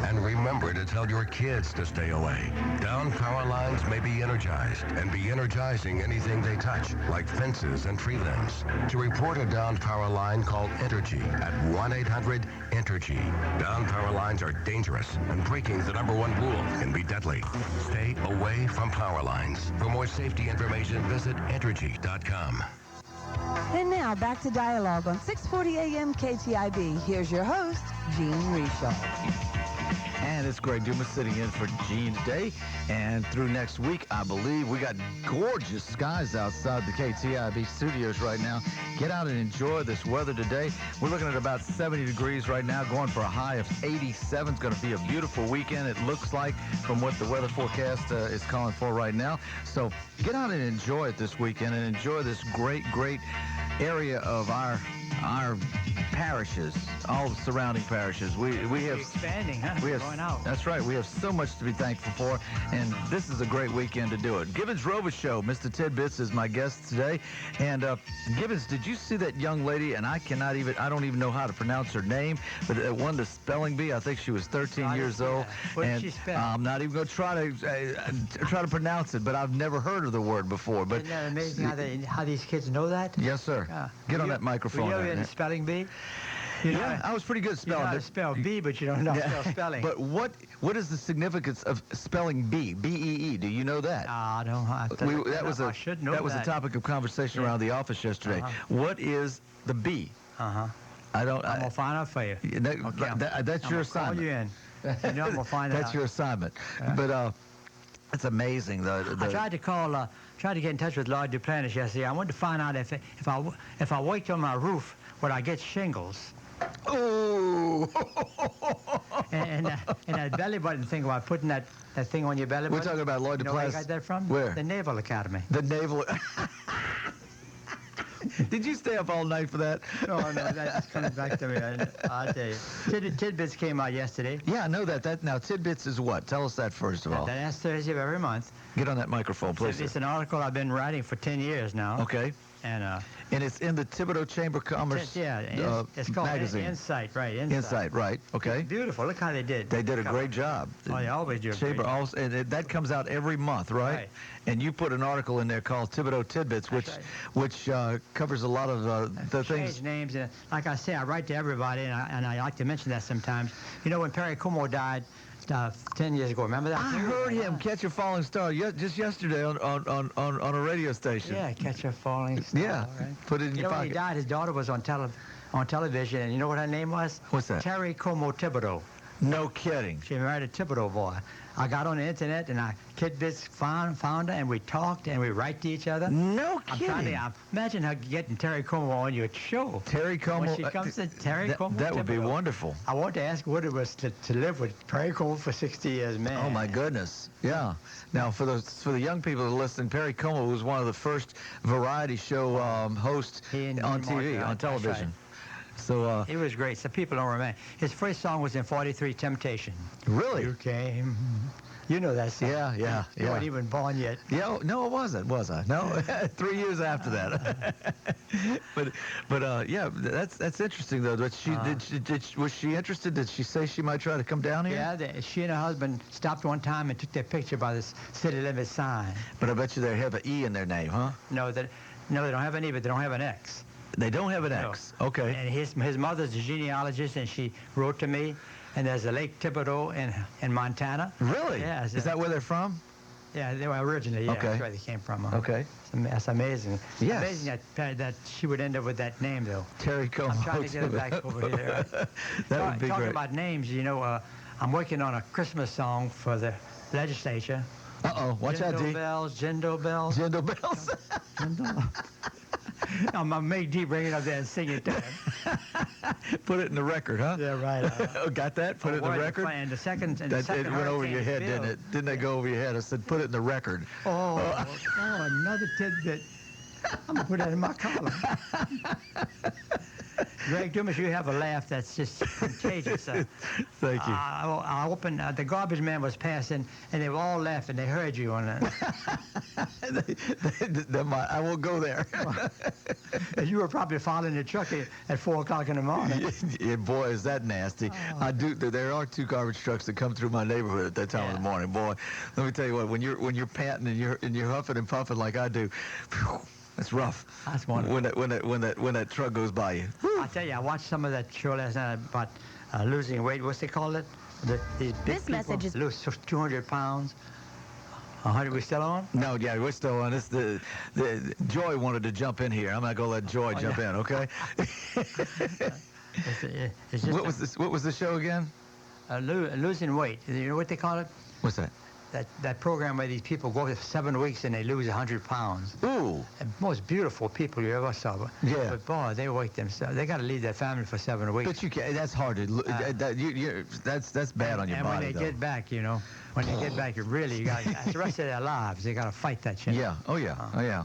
Speaker 5: And remember to tell your kids to stay away. Downed power lines may be energized and be energizing anything they touch, like fences and tree limbs. To report a downed power line, call Entergy at 1-800-ENTERGY. Downed power lines are dangerous, and breaking the number one rule can be deadly. Stay away from power lines. For more safety information, visit Entergy.com.
Speaker 8: And now back to Dialogue on 640 AM KTIB. Here's your host, Gene Robichaux.
Speaker 1: And it's Greg Dumas sitting in for Gene today. And through next week, I believe, we got gorgeous skies outside the KTIB studios right now. Get out and enjoy this weather today. We're looking at about 70 degrees right now, going for a high of 87. It's going to be a beautiful weekend, it looks like, from what the weather forecast is calling for right now. So get out and enjoy it this weekend and enjoy this great, great area of our parishes, all the surrounding parishes. We have
Speaker 2: expanding, huh?
Speaker 1: We have,
Speaker 2: going out.
Speaker 1: That's right. We have so much to be thankful for, and this is a great weekend to do it. Gibbens Robichaux, Mr. Tidbits, is my guest today. And Gibbens, did you see that young lady? And I don't even know how to pronounce her name, but it won the spelling bee. I think she was 13 years old.
Speaker 2: What did
Speaker 1: and
Speaker 2: she spell?
Speaker 1: I'm not even going to try to pronounce it, but I've never heard of the word before. But
Speaker 2: isn't that amazing how these kids know that?
Speaker 1: Yes, sir. Get on that microphone.
Speaker 2: Were you in the spelling bee?
Speaker 1: I was pretty good at spelling.
Speaker 2: You know how to spell bee, but you don't know how to spell spelling.
Speaker 1: But what is the significance of spelling bee? B-E-E. Do you know that?
Speaker 2: I don't know. I should know that.
Speaker 1: That was a topic of conversation around the office yesterday. What is the bee?
Speaker 2: I'm
Speaker 1: going
Speaker 2: to find out for you.
Speaker 1: That's your assignment.
Speaker 2: Call you in. I'm going to find out.
Speaker 1: That's your assignment. But it's amazing. I
Speaker 2: tried to get in touch with Lloyd Duplantis yesterday. I wanted to find out if I worked on my roof, would I get shingles?
Speaker 1: Oh!
Speaker 2: and that belly button thing about putting that thing on your belly button.
Speaker 1: We're talking about Lloyd Duplantis.
Speaker 2: You know where I got that from?
Speaker 1: Where?
Speaker 2: The Naval Academy.
Speaker 1: The Naval... Did you stay up all night for that?
Speaker 2: No, that's coming back to me. I'll tell you. Tidbits came out yesterday.
Speaker 1: Yeah, I know that. Now, Tidbits is what? Tell us that first of all.
Speaker 2: The last Thursday of every month.
Speaker 1: Get on that microphone, please.
Speaker 2: It's an article I've been writing for 10 years now.
Speaker 1: Okay. And it's in the Thibodeau Chamber of Commerce
Speaker 2: it's called
Speaker 1: magazine.
Speaker 2: Insight, right.
Speaker 1: Insight, right. Okay.
Speaker 2: It's beautiful. Look how they did.
Speaker 1: They did a great job.
Speaker 2: Oh, they always do a great job.
Speaker 1: Also, and that comes out every month, right? And you put an article in there called Thibodeau Tidbits, which covers a lot of the things.
Speaker 2: Change names. And like I say, I write to everybody, and I like to mention that sometimes. You know, when Perry Como died 10 years ago, remember that?
Speaker 1: I heard him catch a falling star just yesterday on a radio station.
Speaker 2: Yeah, catch a falling star.
Speaker 1: Yeah,
Speaker 2: right?
Speaker 1: Put it in your pocket.
Speaker 2: When he died, his daughter was on television, and you know what her name was?
Speaker 1: What's that?
Speaker 2: Terry Como Thibodeau.
Speaker 1: No kidding.
Speaker 2: She married a Thibodeau boy. I got on the internet, and Tidbits found her, and we talked, and we write to each other.
Speaker 1: No kidding.
Speaker 2: I'm trying to imagine her getting Terry Como on your show.
Speaker 1: Terry Como.
Speaker 2: When she comes to Terry Como
Speaker 1: That would be wonderful.
Speaker 2: I want to ask what it was to live with Terry Como for 60 years, man.
Speaker 1: Oh, my goodness. Yeah. Now, for the young people who listen, Perry Como was one of the first variety show hosts on TV, on television.
Speaker 2: Right.
Speaker 1: So
Speaker 2: it was great. So people don't remember. His first song was in 43 Temptation.
Speaker 1: Really?
Speaker 2: You came. You know that song.
Speaker 1: Yeah.
Speaker 2: You weren't even born yet.
Speaker 1: Yeah, no, it wasn't, was I? No, 3 years after that. but yeah, that's interesting though. But was she interested? Did she say she might try to come down here?
Speaker 2: Yeah, she and her husband stopped one time and took their picture by this city limit sign.
Speaker 1: But I bet you they have an E in their name, huh?
Speaker 2: No, they don't have an E, but they don't have an X.
Speaker 1: They don't have an
Speaker 2: No.
Speaker 1: X. Okay.
Speaker 2: And his mother's a genealogist, and she wrote to me. And there's a Lake Thibodeau in Montana.
Speaker 1: Really?
Speaker 2: Yeah.
Speaker 1: Is that where they're from?
Speaker 2: Yeah, they were originally. Yeah,
Speaker 1: Okay.
Speaker 2: that's where they came from.
Speaker 1: Okay.
Speaker 2: That's amazing.
Speaker 1: Yes.
Speaker 2: Amazing that she would end up with that name, though.
Speaker 1: Terry Como.
Speaker 2: I'm trying to get it back over here.
Speaker 1: That would be
Speaker 2: Talking
Speaker 1: great.
Speaker 2: about names, I'm working on a Christmas song for the legislature.
Speaker 1: Uh-oh. Watch out, D.
Speaker 2: Jingle bells.
Speaker 1: Jingle bells.
Speaker 2: Jingle. I'm going to make D bring it up there and sing it to him.
Speaker 1: Put it in the record, huh?
Speaker 2: Yeah, right.
Speaker 1: Got that? Put it in the record?
Speaker 2: And the second
Speaker 1: It went over your head, didn't it? Didn't it go over your head? I said, put it in the record.
Speaker 2: Oh, another tidbit. I'm going to put that in my column. Greg Dumas, you have a laugh that's just contagious.
Speaker 1: Thank you.
Speaker 2: I opened, the garbage man was passing, and they were all laughing. They heard you on it.
Speaker 1: I won't go there.
Speaker 2: You were probably following the truck at 4 o'clock in the morning.
Speaker 1: Yeah, boy, is that nasty. I do. There are 2 garbage trucks that come through my neighborhood at that time of the morning. Boy, let me tell you what. When you're panting and you're huffing and puffing like I do, whew, it's rough.
Speaker 2: That's wonderful.
Speaker 1: When that truck goes by you.
Speaker 2: I tell you, I watched some of that show last night about losing weight. What's they call it? These big
Speaker 10: This
Speaker 2: people
Speaker 10: message is-
Speaker 2: lose 200 pounds. 100. We still on?
Speaker 1: No, yeah, we're still on. This the Joy wanted to jump in here. I'm not gonna let Joy jump in, okay?
Speaker 2: It's just
Speaker 1: What was the show again?
Speaker 2: losing weight. You know what they call it?
Speaker 1: What's that?
Speaker 2: That program where these people go for 7 weeks and they lose 100 pounds.
Speaker 1: Ooh.
Speaker 2: And most beautiful people you ever saw.
Speaker 1: Yeah.
Speaker 2: But boy, they work themselves. They got to leave their family for 7 weeks.
Speaker 1: But you can't. That's hard to. That's bad on your
Speaker 2: and
Speaker 1: body.
Speaker 2: when they get back, when they get back, you got the rest of their lives. They got to fight that shit.
Speaker 1: Yeah. Oh yeah. Oh yeah.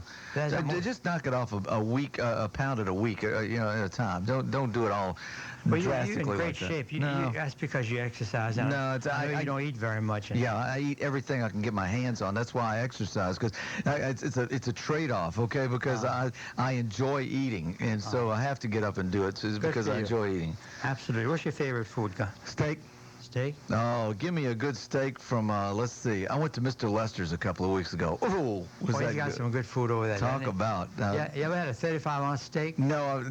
Speaker 1: Just knock it off a week, a pound at a week, at a time. Don't do it all.
Speaker 2: But you're
Speaker 1: drastically
Speaker 2: in great
Speaker 1: like that.
Speaker 2: shape.
Speaker 1: No.
Speaker 2: That's because you exercise.
Speaker 1: No,
Speaker 2: you don't eat very much.
Speaker 1: Yeah, I eat everything I can get my hands on. That's why I exercise, because it's a trade-off, okay? Because I enjoy eating, and so I have to get up and do it because I enjoy eating.
Speaker 2: Absolutely. What's your favorite food?
Speaker 1: Steak.
Speaker 2: Steak?
Speaker 1: Oh, give me a good steak from, let's see. I went to Mr. Lester's a couple of weeks ago. Oh, was that
Speaker 2: he's got
Speaker 1: good?
Speaker 2: some good food over there.
Speaker 1: Talk about.
Speaker 2: Yeah, you ever had a 35-ounce steak?
Speaker 1: No.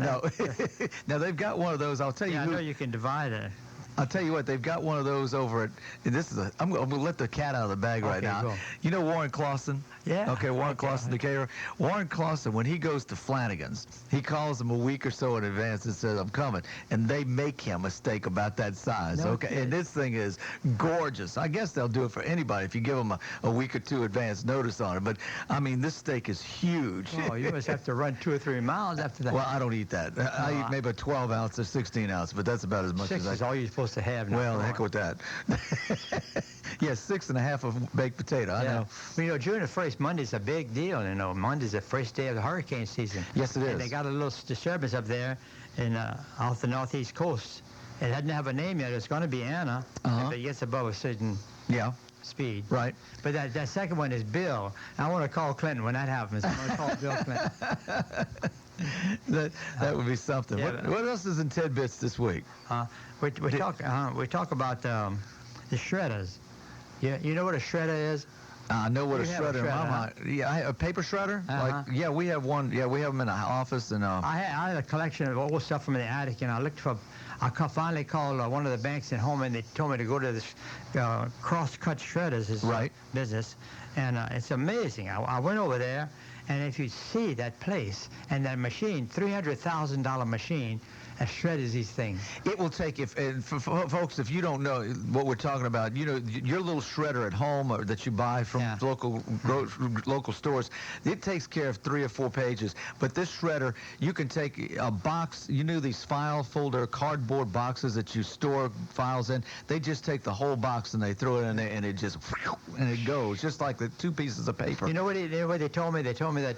Speaker 1: Now, they've got one of those. I'll tell you.
Speaker 2: Yeah, I know you can divide it.
Speaker 1: I'll tell you what, they've got one of those over at, I'm going to let the cat out of the bag right now.
Speaker 2: Go.
Speaker 1: You know Warren Clausen?
Speaker 2: Yeah.
Speaker 1: Okay, Warren Clausen, the caterer. Warren Clausen, when he goes to Flanagan's, he calls them a week or so in advance and says, I'm coming. And they make him a steak about that size, okay?
Speaker 2: kidding.
Speaker 1: And this thing is gorgeous. I guess they'll do it for anybody if you give them a week or 2 advance notice on it. But, I mean, this steak is huge.
Speaker 2: Oh, you must have to run 2 or 3 miles after that.
Speaker 1: Well, I don't eat that. I eat maybe a 12-ounce or 16-ounce, but that's about as much
Speaker 2: 6
Speaker 1: as I
Speaker 2: is all you're supposed to have now.
Speaker 1: Well, the heck with that. Yeah, 6.5 of baked potato. I know.
Speaker 2: Well, June the 1st, Monday's a big deal. Monday's the first day of the hurricane season.
Speaker 1: Yes, it is.
Speaker 2: And they got a little disturbance up there off the northeast coast. It doesn't have a name yet. It's going to be Anna. If it gets above a certain speed.
Speaker 1: Right.
Speaker 2: But that second one is Bill. I want to call Clinton when that happens. I'm going to call Bill Clinton.
Speaker 1: That would be something.
Speaker 2: Yeah,
Speaker 1: what else is in Tidbits this week?
Speaker 2: We talk about the shredders. You know what a shredder is?
Speaker 1: I know what a
Speaker 2: You have a
Speaker 1: shredder in my
Speaker 2: shredder,
Speaker 1: mind. Yeah, a paper shredder.
Speaker 2: Uh-huh.
Speaker 1: We have one. Yeah, we have them in the office and.
Speaker 2: I had a collection of old stuff from the attic, and I looked for. I finally called one of the banks at home, and they told me to go to this cross-cut shredders business, and it's amazing. I went over there, and if you see that place and that machine, $300,000 machine, that shreds these things.
Speaker 1: It will take, for folks, if you don't know what we're talking about, your little shredder at home or that you buy from local stores, it takes care of 3 or 4 pages. But this shredder, you can take a box, these file folder cardboard boxes that you store files in, they just take the whole box and they throw it in there and it just, and it goes, just like the 2 pieces of paper.
Speaker 2: You know what they told me? They told me that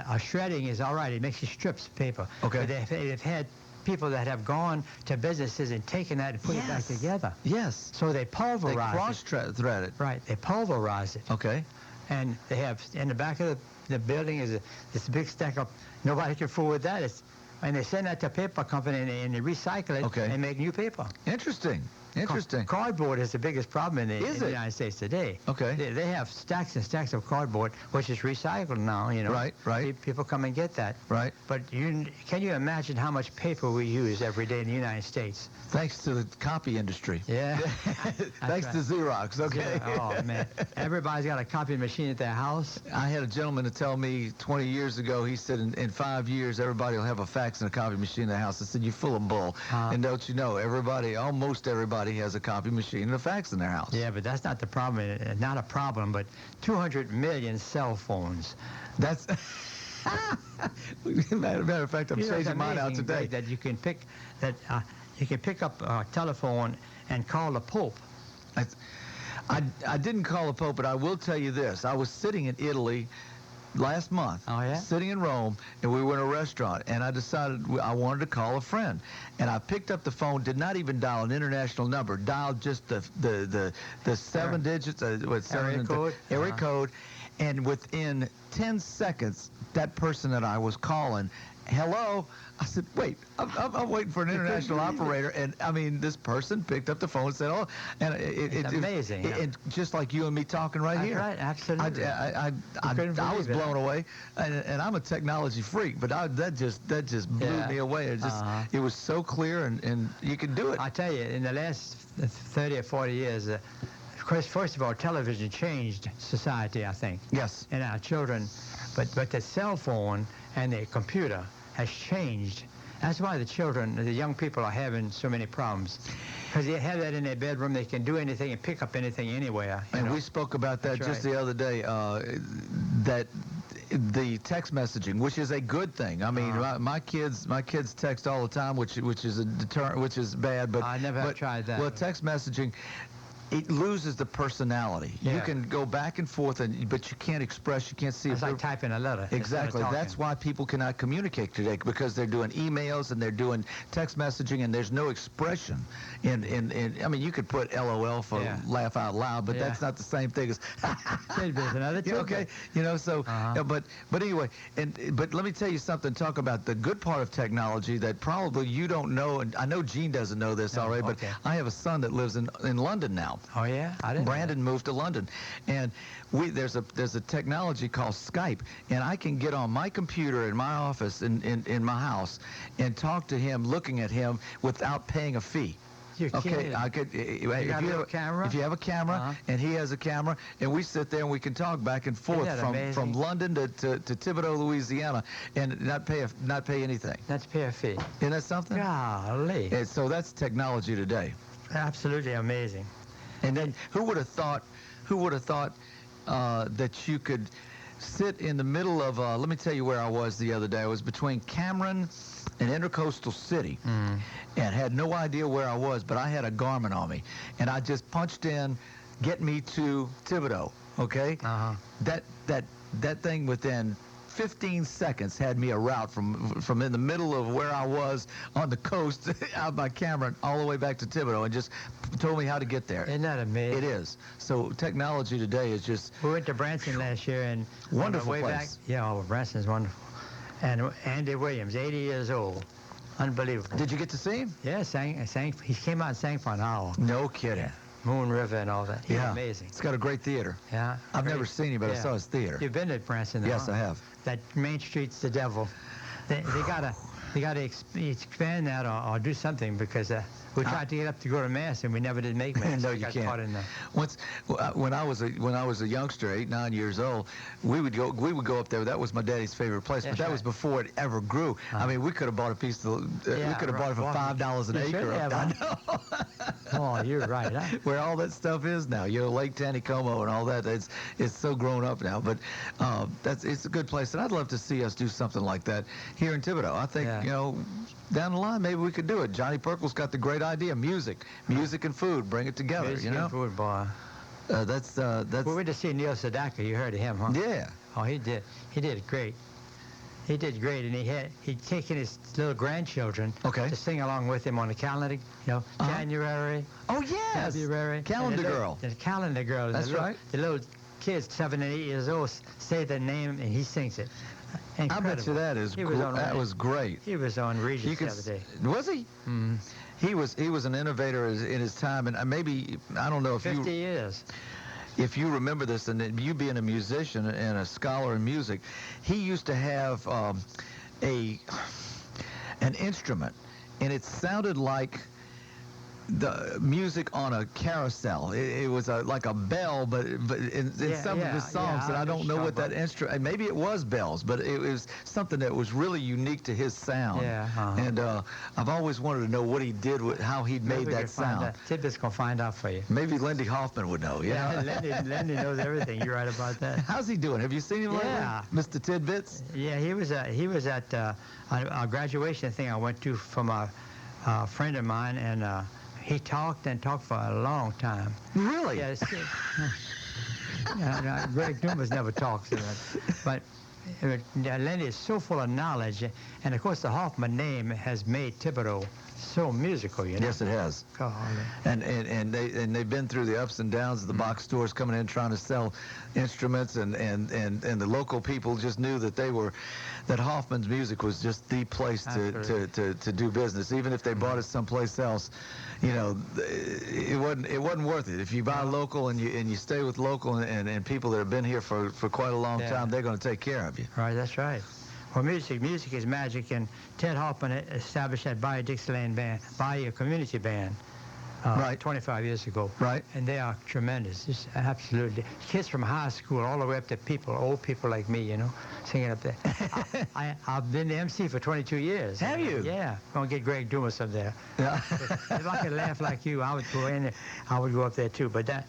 Speaker 2: a shredding is all right. It makes you strips of paper.
Speaker 1: Okay.
Speaker 2: But they've had people that have gone to businesses and taken that and put it back together.
Speaker 1: Yes.
Speaker 2: So they pulverize
Speaker 1: They cross-thread it.
Speaker 2: Right. They pulverize it.
Speaker 1: Okay.
Speaker 2: And they have, in the back of the building is this big stack of, nobody can fool with that. And they send that to a paper company and they recycle it and make new paper.
Speaker 1: Interesting. Interesting.
Speaker 2: Cardboard is the biggest problem in the United States today.
Speaker 1: Okay.
Speaker 2: They have stacks and stacks of cardboard, which is recycled now, you know.
Speaker 1: Right.
Speaker 2: People come and get that.
Speaker 1: Right.
Speaker 2: But can you imagine how much paper we use every day in the United States?
Speaker 1: Thanks to the copy industry.
Speaker 2: Yeah.
Speaker 1: Thanks to Xerox, okay.
Speaker 2: Oh, man. Everybody's got a copy machine at their house.
Speaker 1: I had a gentleman to tell me 20 years ago, he said in 5 years, everybody will have a fax and a copy machine in their house. I said, you're full of bull. And don't you know, almost everybody has a copy machine and a fax in their house.
Speaker 2: Yeah, but that's not the problem. Not a problem, but 200 million cell phones.
Speaker 1: That's... Matter of fact, I'm changing mine out today.
Speaker 2: That you can pick up a telephone and call the Pope.
Speaker 1: I didn't call the Pope, but I will tell you this. I was sitting in Italy last month, sitting in Rome, and we were in a restaurant, and I decided I wanted to call a friend. And I picked up the phone, did not even dial an international number, dialed just the 7 digits, area code, and within 10 seconds, that person that I was calling, hello, I said, wait, I'm waiting for an international operator, and I mean, this person picked up the phone and said, oh, and it's
Speaker 2: amazing.
Speaker 1: And just like you and me talking right here.
Speaker 2: Right, absolutely.
Speaker 1: I was blown away, and I'm a technology freak, but that just blew me away. It was so clear, and you could do it.
Speaker 2: I tell you, in the last 30 or 40 years, first of all, television changed society, I think.
Speaker 1: Yes.
Speaker 2: And our children, but the cell phone and the computer has changed. That's why the young people are having so many problems. Because they have that in their bedroom, they can do anything and pick up anything anywhere.
Speaker 1: And we spoke about that just the other day, that the text messaging, which is a good thing. I mean, my kids text all the time, which is a deterrent, which is bad. But
Speaker 2: I never have tried that.
Speaker 1: Well, text messaging, it loses the personality.
Speaker 2: Yeah.
Speaker 1: You can go back and forth, but you can't express, you can't see.
Speaker 2: It's like typing a letter.
Speaker 1: Exactly. That's why people cannot communicate today, because they're doing emails and they're doing text messaging, and there's no expression. I mean, you could put LOL for laugh out loud, but that's not the same thing as. Okay. You know. So, but anyway, but let me tell you something. Talk about the good part of technology that probably you don't know, and I know Gene doesn't know this already, but I have a son that lives in London now.
Speaker 2: Oh yeah, I didn't.
Speaker 1: Brandon moved to London, and there's a technology called Skype, and I can get on my computer in my office in my house and talk to him, looking at him without paying a fee.
Speaker 2: Okay,
Speaker 1: I could. If you have a camera, and he has a camera, and we sit there and we can talk back and forth from London to Thibodaux, Louisiana, and not pay anything.
Speaker 2: Not pay a fee.
Speaker 1: Isn't that something?
Speaker 2: Golly.
Speaker 1: And so that's technology today.
Speaker 2: Absolutely amazing.
Speaker 1: And then who would have thought that you could sit in the middle of, let me tell you where I was the other day. I was between Cameron and Intercoastal City, and had no idea where I was, but I had a Garmin on me, and I just punched in, get me to Thibodaux, okay? That thing within 15 seconds had me a route from in the middle of where I was on the coast out by Cameron all the way back to Thibodaux, and just told me how to get there.
Speaker 2: Isn't that amazing?
Speaker 1: It is. So technology today is just...
Speaker 2: We went to Branson last year, and
Speaker 1: wonderful
Speaker 2: way
Speaker 1: place.
Speaker 2: Back, Branson's wonderful. And Andy Williams, 80 years old. Unbelievable.
Speaker 1: Did you get to see him?
Speaker 2: Yeah, sang. He came out and sang for an hour.
Speaker 1: No kidding.
Speaker 2: Yeah. Moon River and all that. He's amazing.
Speaker 1: It's got a great theater.
Speaker 2: Yeah.
Speaker 1: I've never seen him, but I saw his theater.
Speaker 2: You've been to Branson?
Speaker 1: Yes, I have.
Speaker 2: That Main Street's the devil. They gotta expand that or do something, because we tried to get up to go to Mass, and we never did make Mass.
Speaker 1: No, you can't. Once, when I was a youngster, 8, 9 years old, we would go up there. That was my daddy's favorite place, but that was before it ever grew. I mean, we could have bought a piece of, we could have bought it for $5 an acre.
Speaker 2: I know. Oh, you're right. Huh?
Speaker 1: Where all that stuff is now, Lake Taneycomo and all that. It's so grown up now, but it's a good place, and I'd love to see us do something like that here in Thibodaux. I think down the line maybe we could do it. Johnny Perkle's got the great idea: music and food, bring it together.
Speaker 2: Music and food, boy.
Speaker 1: That's.
Speaker 2: We went to see Neil Sedaka. You heard of him, huh?
Speaker 1: Yeah.
Speaker 2: Oh, he did great. He did great, and he'd taken his little grandchildren to sing along with him on the calendar. January.
Speaker 1: Oh yes.
Speaker 2: February.
Speaker 1: Calendar Girl.
Speaker 2: The Calendar Girl.
Speaker 1: That's right.
Speaker 2: The little kids 7 and 8 years old say the name and he sings it. Incredible.
Speaker 1: I bet you that is that was great.
Speaker 2: He was on Regis the other day.
Speaker 1: Was he?
Speaker 2: Mm-hmm.
Speaker 1: He was an innovator in his time, and maybe I don't know if
Speaker 2: 50 years.
Speaker 1: If you remember this, and you being a musician and a scholar in music, he used to have an instrument, and it sounded like the music on a carousel. It was like a bell, but in some of his songs, and I don't know what that instrument. Maybe it was bells, but it was something that was really unique to his sound.
Speaker 2: Yeah.
Speaker 1: And I've always wanted to know what he did with how he made that sound.
Speaker 2: Tidbit's gonna find out for you.
Speaker 1: Maybe Lindy Hoffman would know. Yeah.
Speaker 2: Lenny knows everything. You're right about that.
Speaker 1: How's he doing? Have you seen him lately, Mr. Tidbits?
Speaker 2: Yeah, he was at a graduation thing I went to from a friend of mine, and he talked for a long time.
Speaker 1: Really?
Speaker 2: Yes. Greg Dumas never talks, but Lenny is so full of knowledge, and of course the Hoffman name has made Thibodeau so musical, you know.
Speaker 1: Yes, it has.
Speaker 2: God.
Speaker 1: And they've been through the ups and downs of the box stores coming in trying to sell instruments, and the local people just knew that Hoffman's music was just the place to do business. Even if they bought it someplace else, you know, it wasn't worth it. If you buy local and you stay with local and people that have been here for quite a long time, they're going to take care of you.
Speaker 2: Right, that's right. Well, music is magic, and Ted Hoffman established that Bayou Dixieland band, Bayou Community Band, 25 years ago.
Speaker 1: Right.
Speaker 2: And they are tremendous, just absolutely. Kids from high school all the way up to old people like me, you know, singing up there. I've been the MC for 22 years.
Speaker 1: Have you?
Speaker 2: Yeah. I'm going to get Greg Dumas up there.
Speaker 1: Yeah.
Speaker 2: If I could laugh like you, I would go in there. I would go up there too. But that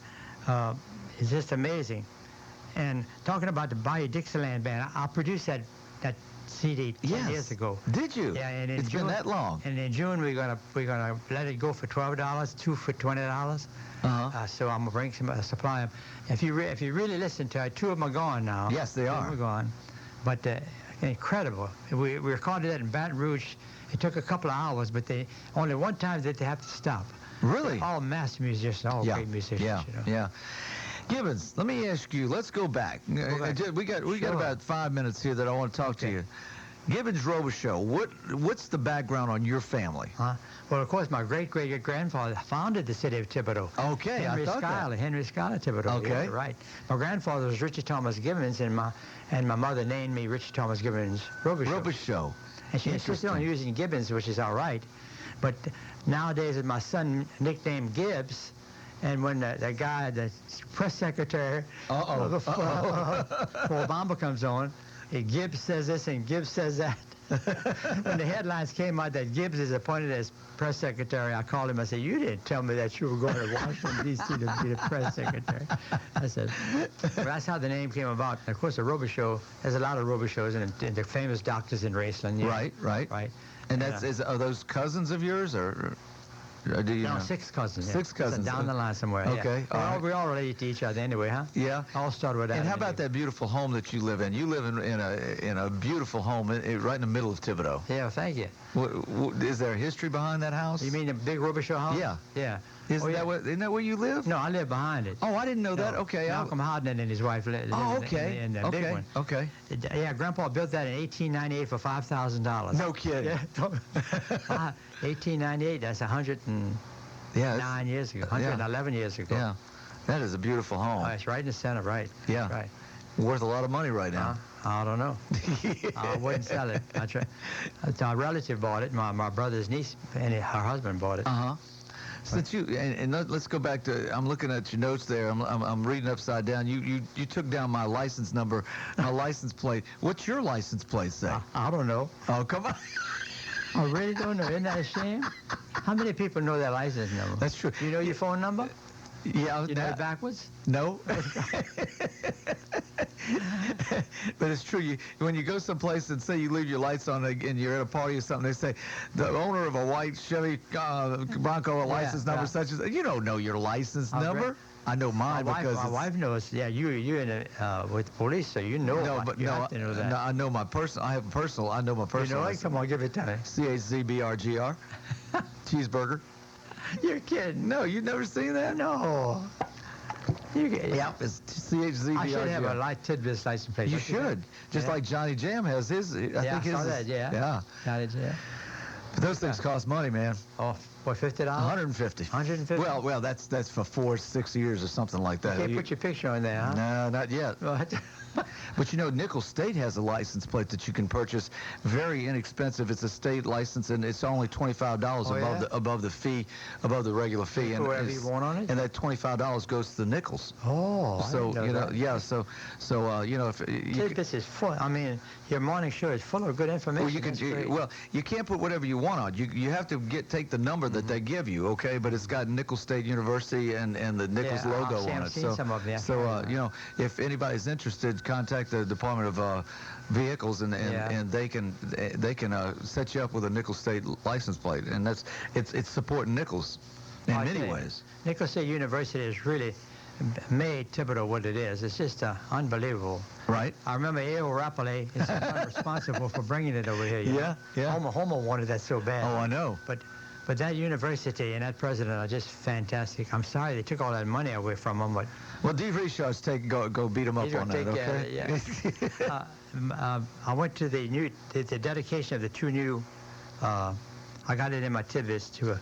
Speaker 2: is just amazing. And talking about the Bayou Dixieland band, I produced that CD 10 years ago.
Speaker 1: Did you?
Speaker 2: Yeah, and
Speaker 1: it's been that long.
Speaker 2: And in June we're gonna let it go for $12, 2 for $20. So I'm gonna bring some supply them. If you really listen to it, 2 of them are gone now.
Speaker 1: Yes, they are.
Speaker 2: They're gone, but incredible. We recorded that in Baton Rouge. It took a couple of hours, but only one time did they have to stop.
Speaker 1: Really?
Speaker 2: They're all master musicians, all great musicians.
Speaker 1: Yeah,
Speaker 2: you know?
Speaker 1: yeah. Gibbons, let me ask you. Let's go back. We got about 5 minutes here that I want to talk to you. Gibbens Robichaux. What's the background on your family?
Speaker 2: Well, of course, my great-great-grandfather founded the city of Thibodeau.
Speaker 1: Okay,
Speaker 2: Henry Schuyler Thibodeau.
Speaker 1: Okay,
Speaker 2: yeah, right. My grandfather was Richard Thomas Gibbens, and my mother named me Richard Thomas Gibbens Robichaux. And she insisted on using Gibbons, which is all right. But nowadays, my son nicknamed Gibbs. And when the guy, the press secretary, before Obama comes on, Gibbs says this and Gibbs says that. When the headlines came out that Gibbs is appointed as press secretary, I called him. I said, "You didn't tell me that you were going to Washington, D.C. to be the press secretary." I said, well, that's how the name came about. And of course, the Robichaux, there's a lot of Robichaux's and the famous doctors in Raceland. Yeah. Right.
Speaker 1: And are those cousins of yours, or do you know?
Speaker 2: 6 cousins. Yeah.
Speaker 1: 6 cousins.
Speaker 2: Down the line somewhere.
Speaker 1: Okay.
Speaker 2: Yeah. We're all related to each other anyway, huh?
Speaker 1: Yeah.
Speaker 2: All started with that.
Speaker 1: And how about that beautiful home that you live in? You live in a beautiful home right in the middle of Thibodeau.
Speaker 2: Yeah, thank you.
Speaker 1: Is there a history behind that house?
Speaker 2: You mean the big Robichaux house?
Speaker 1: Yeah.
Speaker 2: Yeah.
Speaker 1: Isn't that where you live?
Speaker 2: No, I live behind it.
Speaker 1: Oh, I didn't know that. Okay.
Speaker 2: Malcolm Hardin and his wife live in the big one.
Speaker 1: Okay.
Speaker 2: Yeah, Grandpa built that in 1898 for $5,000.
Speaker 1: No kidding.
Speaker 2: Yeah. 1898, that's 109 years ago, 111 years ago.
Speaker 1: Yeah, that is a beautiful home.
Speaker 2: It's right in the center, right.
Speaker 1: Yeah.
Speaker 2: Right.
Speaker 1: Worth a lot of money right now.
Speaker 2: I don't know. I wouldn't sell it. My relative bought it. My brother's niece and her husband bought it.
Speaker 1: Since let's go back to, I'm looking at your notes there. I'm reading upside down. You took down my license number, my license plate. What's your license plate say?
Speaker 2: I don't know.
Speaker 1: Oh, come on.
Speaker 2: I really don't know. Isn't that a shame? How many people know their license number?
Speaker 1: That's true.
Speaker 2: You know your phone number?
Speaker 1: Yeah.
Speaker 2: You know it backwards?
Speaker 1: No. But it's true. When you go someplace and say you leave your lights on and you're at a party or something, they say the owner of a white Chevy Bronco license number such as, you don't know your license number. I know mine because
Speaker 2: my wife knows. Yeah, you in with the police, so you know.
Speaker 1: No, but no,
Speaker 2: have to know that.
Speaker 1: No, I know my personal. I have a personal. I know my personal.
Speaker 2: You know it? Come on, give it to me.
Speaker 1: CHZBRGR, cheeseburger.
Speaker 2: You're kidding.
Speaker 1: No, you've never seen that?
Speaker 2: No.
Speaker 1: Yep, it's CHZBRGM.
Speaker 2: I should have a Tidbits license plate.
Speaker 1: You should. Just like Johnny Jam has his. I think his
Speaker 2: I saw that,
Speaker 1: Yeah.
Speaker 2: Johnny Jam.
Speaker 1: But those things cost money, man.
Speaker 2: Oh, what, $50?
Speaker 1: 150.
Speaker 2: 150?
Speaker 1: Well, that's for 4-6 years or something like that.
Speaker 2: You can't put your picture on there, huh?
Speaker 1: No, not yet.
Speaker 2: What?
Speaker 1: But you know, Nickel State has a license plate that you can purchase, very inexpensive. It's a state license, and it's only $25 above the fee, above the regular fee.
Speaker 2: And whatever you want on it.
Speaker 1: And that $25 goes to the Nickels.
Speaker 2: Oh,
Speaker 1: so
Speaker 2: I didn't know
Speaker 1: you know,
Speaker 2: that.
Speaker 1: yeah. So you know, if
Speaker 2: This is full. I mean, your morning show is full of good information.
Speaker 1: well, you can't put whatever you want on. You have to take the number that they give you, okay? But it's got Nickel State University and the Nickels logo on it.
Speaker 2: I've seen some of them.
Speaker 1: So you know, if anybody's interested, contact the Department of Vehicles, and they can set you up with a Nickel State license plate, and it's supporting Nickels in many ways.
Speaker 2: Nickel State University has really made Thibodeau what it is. It's just unbelievable.
Speaker 1: Right.
Speaker 2: I remember A.O. Rapollet is the one responsible for bringing it over here. You know? Homer wanted that so bad.
Speaker 1: Oh, I know.
Speaker 2: But that university and that president are just fantastic. I'm sorry they took all that money away from them, but...
Speaker 1: Well, D. Richard's go beat him up on that, okay?
Speaker 2: I went to the dedication of the two new, I got it in my tidbits, to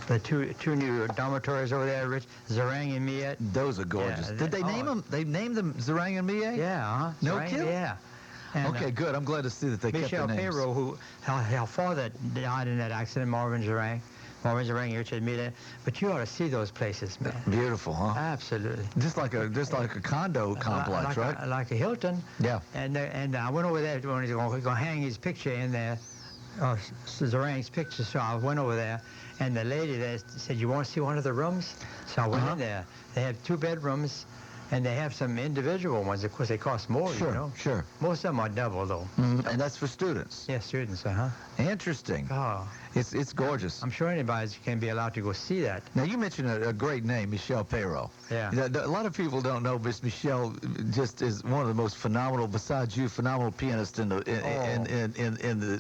Speaker 2: the two new dormitories over there, Rich, Zerang and Miette.
Speaker 1: Those are gorgeous.
Speaker 2: Yeah,
Speaker 1: Did they name them? They named them Zerang and Miette?
Speaker 2: Yeah,
Speaker 1: No
Speaker 2: Zerang,
Speaker 1: kidding?
Speaker 2: Yeah. And,
Speaker 1: okay, good. I'm glad to see that they kept the names.
Speaker 2: Michel Perrault, who her father died in that accident, Marvin Zerang, Richard Miette. But you ought to see those places, man.
Speaker 1: Beautiful, huh?
Speaker 2: Absolutely.
Speaker 1: Just like a condo complex, right?
Speaker 2: Like a Hilton.
Speaker 1: Yeah.
Speaker 2: And I went over there when he's going to hang his picture in there, Zerang's picture. So I went over there, and the lady there said, "You want to see one of the rooms?" So I went in there. They have 2 bedrooms. And they have some individual ones. Of course, they cost more,
Speaker 1: Sure,
Speaker 2: you know.
Speaker 1: Sure.
Speaker 2: Most of them are double, though.
Speaker 1: And that's for students.
Speaker 2: Yeah, students, uh-huh.
Speaker 1: Interesting.
Speaker 2: Oh.
Speaker 1: It's gorgeous.
Speaker 2: I'm sure anybody can be allowed to go see that.
Speaker 1: Now, you mentioned a great name, Michel Perrault.
Speaker 2: Yeah.
Speaker 1: A lot of people don't know Miss Michel just is one of the most phenomenal, besides you, phenomenal pianists in the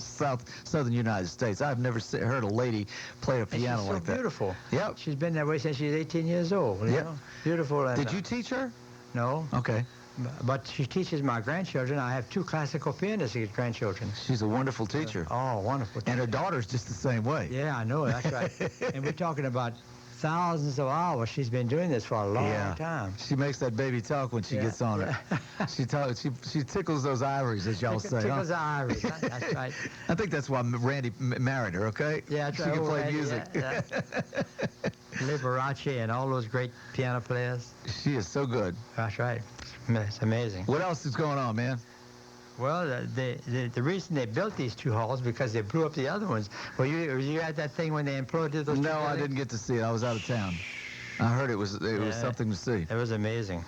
Speaker 1: southern United States. I've never heard a lady play a piano like that.
Speaker 2: She's so beautiful.
Speaker 1: Yep.
Speaker 2: She's been that way since she's 18 years old. You know? Beautiful. And,
Speaker 1: Did you teach her?
Speaker 2: No.
Speaker 1: Okay.
Speaker 2: But she teaches my grandchildren. I have 2 classical pianists as grandchildren.
Speaker 1: She's a wonderful teacher.
Speaker 2: Oh, wonderful.
Speaker 1: And her daughter's just the same way.
Speaker 2: Yeah, I know. That's right. And we're talking about thousands of hours. She's been doing this for a long time.
Speaker 1: She makes that baby talk when she gets on it. She tickles those ivories, as y'all say.
Speaker 2: Tickles the ivories. That's right.
Speaker 1: I think that's why Randy married her, okay?
Speaker 2: Yeah, that's
Speaker 1: she
Speaker 2: right.
Speaker 1: can play
Speaker 2: Randy,
Speaker 1: music.
Speaker 2: Yeah. Liberace and all those great piano players.
Speaker 1: She is so good.
Speaker 2: That's right. It's amazing.
Speaker 1: What else is going on, man?
Speaker 2: Well, the reason they built these 2 halls because they blew up the other ones. Were you at that thing when they imploded those?
Speaker 1: No, I didn't get to see it. I was out of town. I heard it was something to see.
Speaker 2: It was amazing.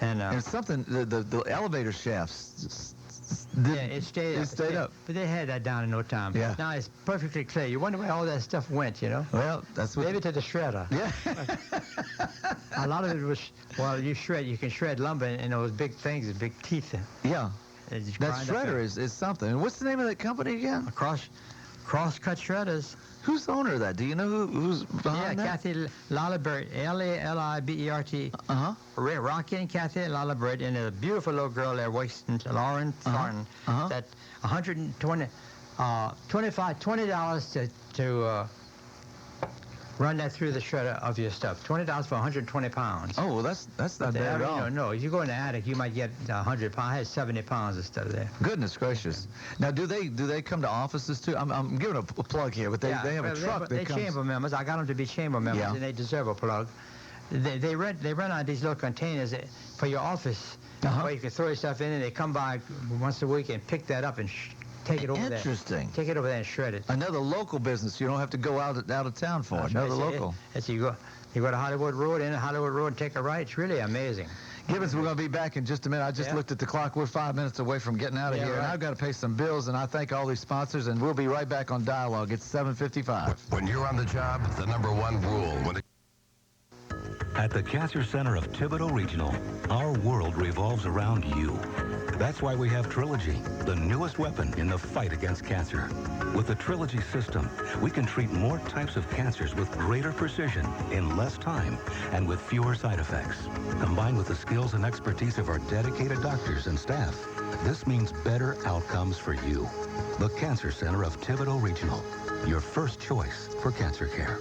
Speaker 2: And
Speaker 1: something the elevator shafts.
Speaker 2: It stayed
Speaker 1: up.
Speaker 2: But they had that down in no time.
Speaker 1: Yeah.
Speaker 2: Now it's perfectly clear. You wonder where all that stuff went, you know?
Speaker 1: Well, that's what...
Speaker 2: Maybe to the shredder.
Speaker 1: Yeah.
Speaker 2: A lot of it was, you can shred lumber in those big things, the big teeth.
Speaker 1: Yeah. That shredder is something. And what's the name of that company again?
Speaker 2: Cross-cut shredders.
Speaker 1: Who's the owner of that? Do you know who's behind that?
Speaker 2: Kathy Lalibert, L-A-L-I-B-E-R-T.
Speaker 1: Uh-huh.
Speaker 2: Rocky and Kathy Lalibert, and a beautiful little girl there, Lauren Thornton. That $20 to run that through the shredder of your stuff. $20 for 120 pounds.
Speaker 1: Oh, well, that's not bad at all.
Speaker 2: No, if you go in the attic, you might get 100 pounds. I had 70 pounds of stuff there.
Speaker 1: Goodness gracious. Now, do they come to offices too? I'm giving a plug here, but they have a truck that comes.
Speaker 2: They're chamber members. I got them to be chamber members, and they deserve a plug. They rent out these little containers for your office, where you can throw your stuff in, and they come by once a week and pick that up and take it over there.
Speaker 1: Interesting.
Speaker 2: Take it over there and shred it.
Speaker 1: Another local business. You don't have to go out of town for.
Speaker 2: That's
Speaker 1: Another
Speaker 2: right.
Speaker 1: local.
Speaker 2: You go to Hollywood Road, and take a right. It's really amazing.
Speaker 1: Gibbons, we're going to be back in just a minute. I just looked at the clock. We're 5 minutes away from getting out of here, and I've got to pay some bills, and I thank all these sponsors, and we'll be right back on Dialogue. It's 7:55.
Speaker 5: When you're on the job, the #1 rule.
Speaker 10: At the Cancer Center of Thibodeau Regional, our world revolves around you.
Speaker 5: That's why we have Trilogy, the newest weapon in the fight against cancer. With the Trilogy system, we can treat more types of cancers with greater precision in less time and with fewer side effects. Combined with the skills and expertise of our dedicated doctors and staff, this means better outcomes for you. The Cancer Center of Thibodaux Regional, your first choice for cancer care.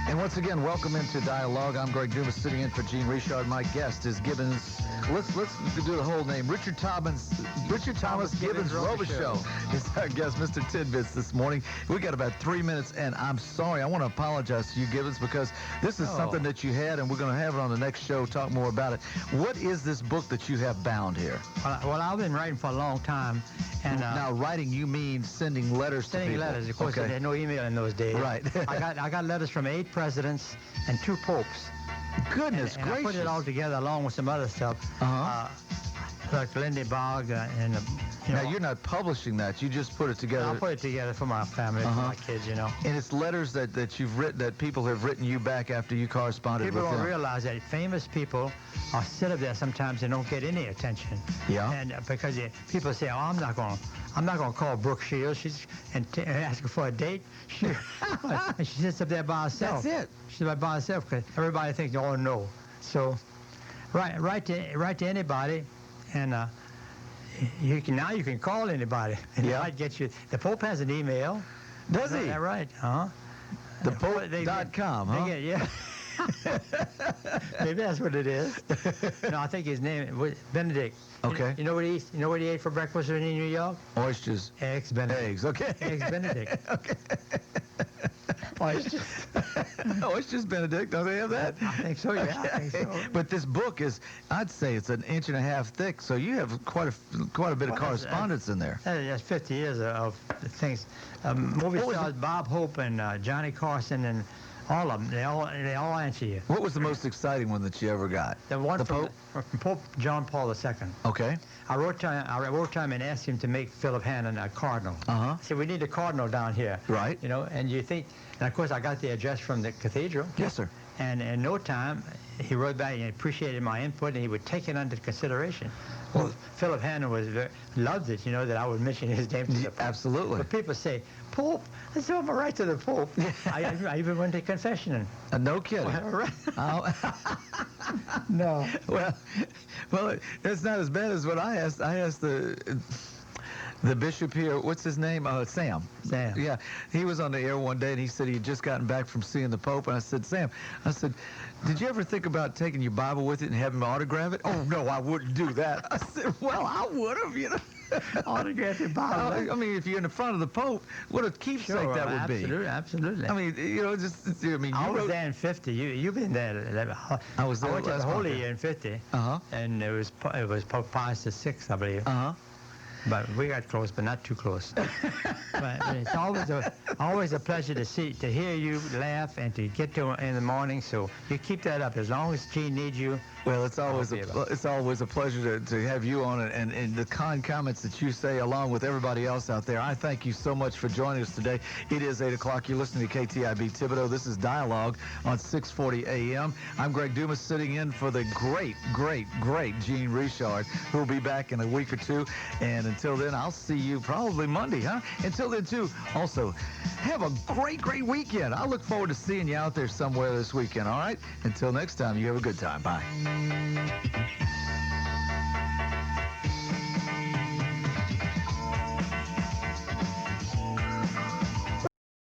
Speaker 1: And once again, welcome into Dialogue. I'm Greg Dumas, sitting in for Gene Richard. My guest is Gibbens. Let's do the whole name. Richard Thomas Gibbens Robichaux is our guest, Mr. Tidbits, this morning. We got about 3 minutes, and I'm sorry. I want to apologize to you, Gibbens, because this is something that you had, and we're going to have it on the next show, talk more about it. What is this book that you have bound here?
Speaker 2: Well, I've been writing for a long time. And
Speaker 1: now, writing, you mean sending letters to people?
Speaker 2: Sending letters. Of course, there's no email in those days.
Speaker 1: Right.
Speaker 2: I got letters from 8 presidents and 2 popes.
Speaker 1: Goodness
Speaker 2: and
Speaker 1: gracious.
Speaker 2: I put it all together along with some other stuff. Like Lindy Bogg and
Speaker 1: now, you're not publishing that. You just put it together.
Speaker 2: I'll put it together for my family, for my kids, you know.
Speaker 1: And it's letters that you've written, that people have written you back after you corresponded with them.
Speaker 2: People don't realize that famous people are sit up there sometimes and don't get any attention.
Speaker 1: Yeah.
Speaker 2: And because people say, "Oh, I'm not going to call Brooke Shields and ask her for a date." And she sits up there by herself.
Speaker 1: That's it.
Speaker 2: She's by herself because everybody thinks, "Oh no." So, write to anybody, and you can call anybody, and it might get you. The Pope has an email.
Speaker 1: Does he?
Speaker 2: Is that right?
Speaker 1: The Pope.com, huh?
Speaker 2: Yeah. Maybe that's what it is. No, I think his name was Benedict.
Speaker 1: Okay.
Speaker 2: You know what he ate for breakfast in New York?
Speaker 1: Oysters.
Speaker 2: Eggs Benedict.
Speaker 1: Eggs, okay.
Speaker 2: Eggs Benedict.
Speaker 1: Okay.
Speaker 2: Oysters.
Speaker 1: Oysters Benedict, don't they have that?
Speaker 2: I think so, yeah.
Speaker 1: Okay.
Speaker 2: I think so.
Speaker 1: But this book is, I'd say it's 1.5 inches thick, so you have quite a bit of correspondence in there.
Speaker 2: That's 50 years of things. Movie stars Bob Hope and Johnny Carson and all of them. They all answer you.
Speaker 1: What was the most exciting one that you ever got?
Speaker 2: The one from
Speaker 1: Pope?
Speaker 2: Pope John Paul II.
Speaker 1: Okay.
Speaker 2: I wrote to him and asked him to make Philip Hannon a cardinal. I said, we need a cardinal down here.
Speaker 1: Right.
Speaker 2: You know, and you think, and of course I got the address from the cathedral.
Speaker 1: Yes, sir.
Speaker 2: And in no time, he wrote back and appreciated my input, and he would take it under consideration. Well, Philip Hannon loved it, you know, that I would mention his name to the Pope.
Speaker 1: Absolutely.
Speaker 2: But people say, Pope, let's have a right to the Pope. I even went to confession.
Speaker 1: No kidding.
Speaker 2: No.
Speaker 1: Well, it's not as bad as what I asked. I asked the bishop here, what's his name? Sam.
Speaker 2: Sam.
Speaker 1: Yeah, he was on the air one day, and he said he had just gotten back from seeing the Pope. And I said, Sam, did you ever think about taking your Bible with it and having him autograph it? Oh, no, I wouldn't do that. I said, well, I would have, you know.
Speaker 2: Autograph your Bible.
Speaker 1: I mean, if you're in the front of the Pope, what a keepsake that would be.
Speaker 2: Absolutely.
Speaker 1: I mean, you know,
Speaker 2: I was there in 50. You've been there. I was there. I went to the Holy Year in 50. And it was Pope Pius VI, I believe. But we got close, but not too close. But it's always a pleasure to hear you laugh and to get to in the morning. So you keep that up as long as Gene needs you.
Speaker 1: Well, it's always a pleasure to have you on it, and the kind comments that you say along with everybody else out there. I thank you so much for joining us today. It is 8 o'clock. You're listening to KTIB Thibodaux. This is Dialogue on 640 AM. I'm Greg Dumas, sitting in for the great Gene Richard, who will be back in a week or two. And until then, I'll see you probably Monday, huh? Until then, too, also, have a great weekend. I look forward to seeing you out there somewhere this weekend, all right? Until next time, you have a good time. Bye.